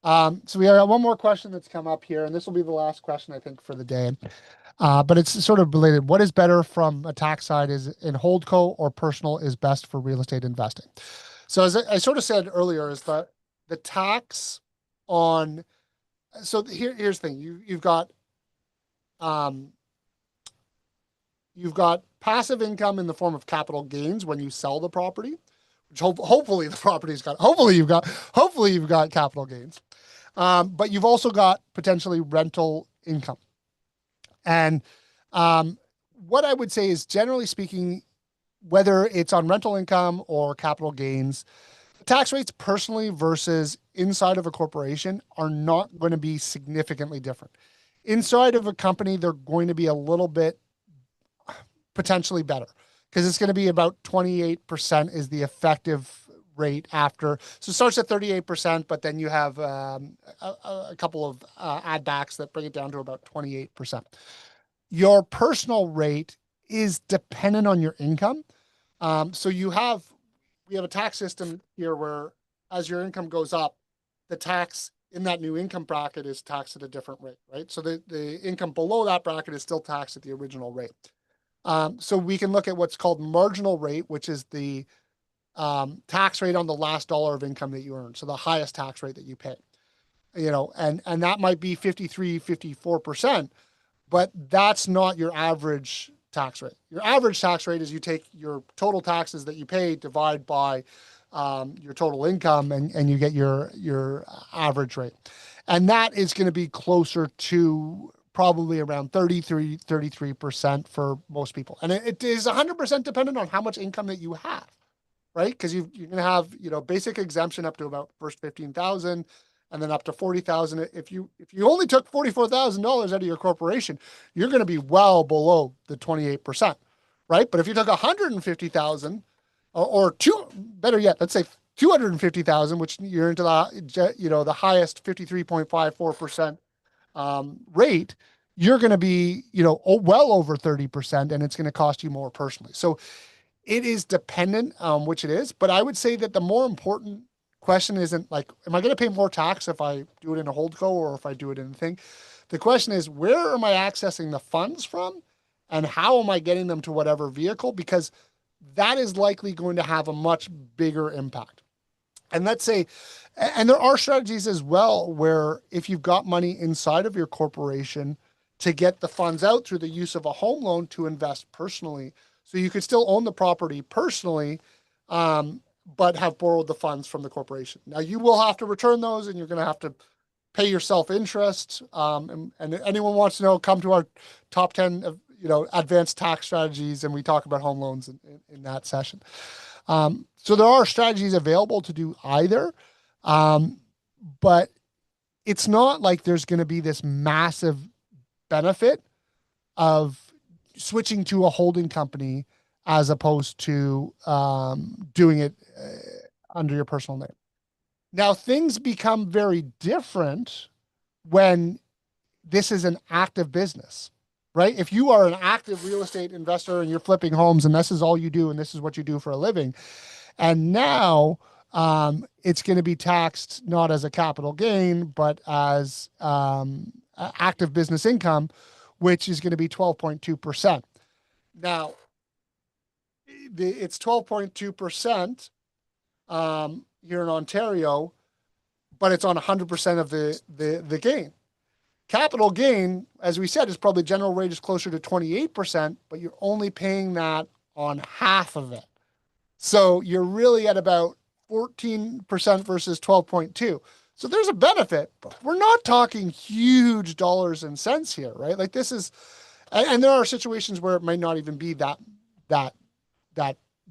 So we have one more question that's come up here, and this will be the last question I think for the day. But it's sort of related. What is better from a tax side is in holdco or personal is best for real estate investing? So as I sort of said earlier, is that the tax on, so here's the thing. Um, you've got passive income in the form of capital gains when you sell the property, which hopefully the property's got, hopefully you've got capital gains. But you've also got potentially rental income. And what I would say is, generally speaking, whether it's on rental income or capital gains, tax rates personally versus inside of a corporation are not going to be significantly different. Inside of a company, they're going to be a little bit potentially better because it's going to be about 28% is the effective rate after. So it starts at 38%, but then you have a couple of add backs that bring it down to about 28%. Your personal rate is dependent on your income. So we have a tax system here where as your income goes up, the tax in that new income bracket is taxed at a different rate, right? So the income below that bracket is still taxed at the original rate. So we can look at what's called marginal rate, which is the tax rate on the last dollar of income that you earn. So the highest tax rate that you pay, and that might be 53, 54%, but that's not your average tax rate. Your average tax rate is you take your total taxes that you pay, divide by your total income, and you get your average rate. And that is going to be closer to probably around 33% for most people. And it is 100% dependent on how much income that you have, right? Because you're going to have, basic exemption up to about first 15,000 and then up to 40,000. If you only took $44,000 out of your corporation, you're going to be well below the 28%, right? But if you took 150,000 or better yet, let's say 250,000, which you're into the highest 53.54% rate, you're going to be, well over 30%, and it's going to cost you more personally. So it is dependent on which it is, but I would say that the more important question isn't like, am I going to pay more tax if I do it in a holdco or if I do it in a thing? The question is, where am I accessing the funds from, and how am I getting them to whatever vehicle? Because that is likely going to have a much bigger impact. And let's say, and there are strategies as well where if you've got money inside of your corporation to get the funds out through the use of a home loan to invest personally. So you could still own the property personally, but have borrowed the funds from the corporation. Now you will have to return those, and you're going to have to pay yourself interest. And anyone wants to know, come to our top 10 of, advanced tax strategies, and we talk about home loans in that session. So there are strategies available to do either. But it's not like there's going to be this massive benefit of switching to a holding company as opposed to doing it under your personal name. Now, things become very different when this is an active business, right? If you are an active real estate investor and you're flipping homes and this is all you do and this is what you do for a living, and now it's going to be taxed not as a capital gain, but as active business income, which is going to be 12.2%. Now, it's 12.2% here in Ontario, but it's on 100% of the gain. Capital gain, as we said, is probably general rate is closer to 28%, but you're only paying that on half of it. So you're really at about 14% versus 12.2. So there's a benefit, but we're not talking huge dollars and cents here, right? Like this is, and there are situations where it might not even be that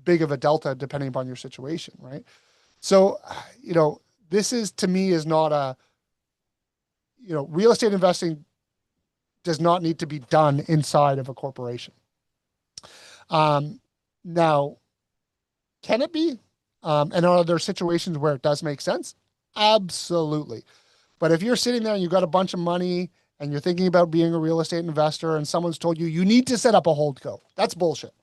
big of a delta depending upon your situation, right? So, this is, to me, is not a, real estate investing does not need to be done inside of a corporation. Now, can it be? And are there situations where it does make sense? Absolutely. But if you're sitting there and you've got a bunch of money and you're thinking about being a real estate investor and someone's told you, you need to set up a holdco, that's bullshit.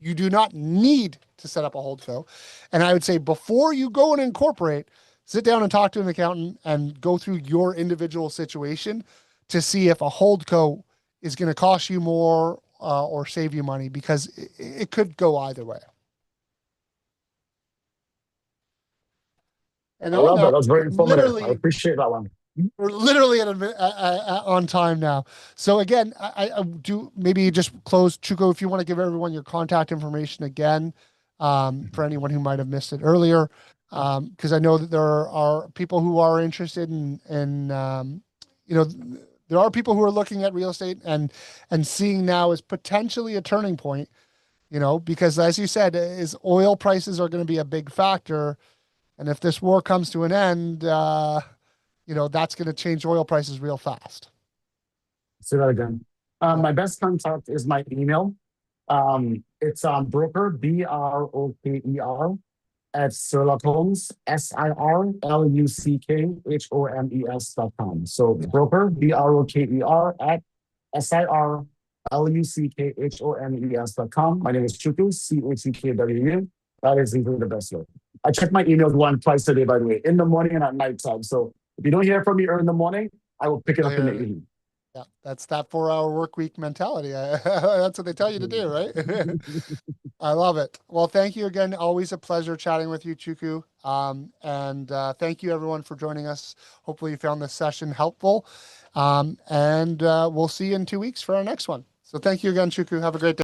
You do not need to set up a holdco. And I would say before you go and incorporate, sit down and talk to an accountant and go through your individual situation to see if a holdco is going to cost you more or save you money, because it could go either way. And I on love that. that, That's very informative. I literally, appreciate that one. we're literally on time now. So again, I do maybe just close, Chukwu, if you want to give everyone your contact information again, for anyone who might have missed it earlier, because I know that there are people who are interested in there are people who are looking at real estate and seeing now as potentially a turning point, because as you said, is oil prices are going to be a big factor. And if this war comes to an end, that's going to change oil prices real fast. Say that again. My best contact is my email. It's broker, BROKER, at Sirluckhomes, SIRLUCKHOMES.com. So broker, BROKER, at SIRLUCKHOMES.com. My name is Chukwu, CHUKW. That is even the best way. I check my emails twice a day, by the way, in the morning and at night time. So if you don't hear from me early in the morning, I will pick it up in the evening. Yeah, that's that 4-hour work week mentality. That's what they tell you to do, right? I love it. Well, thank you again. Always a pleasure chatting with you, Chukwu. And thank you everyone for joining us. Hopefully you found this session helpful. And we'll see you in 2 weeks for our next one. So thank you again, Chukwu. Have a great day.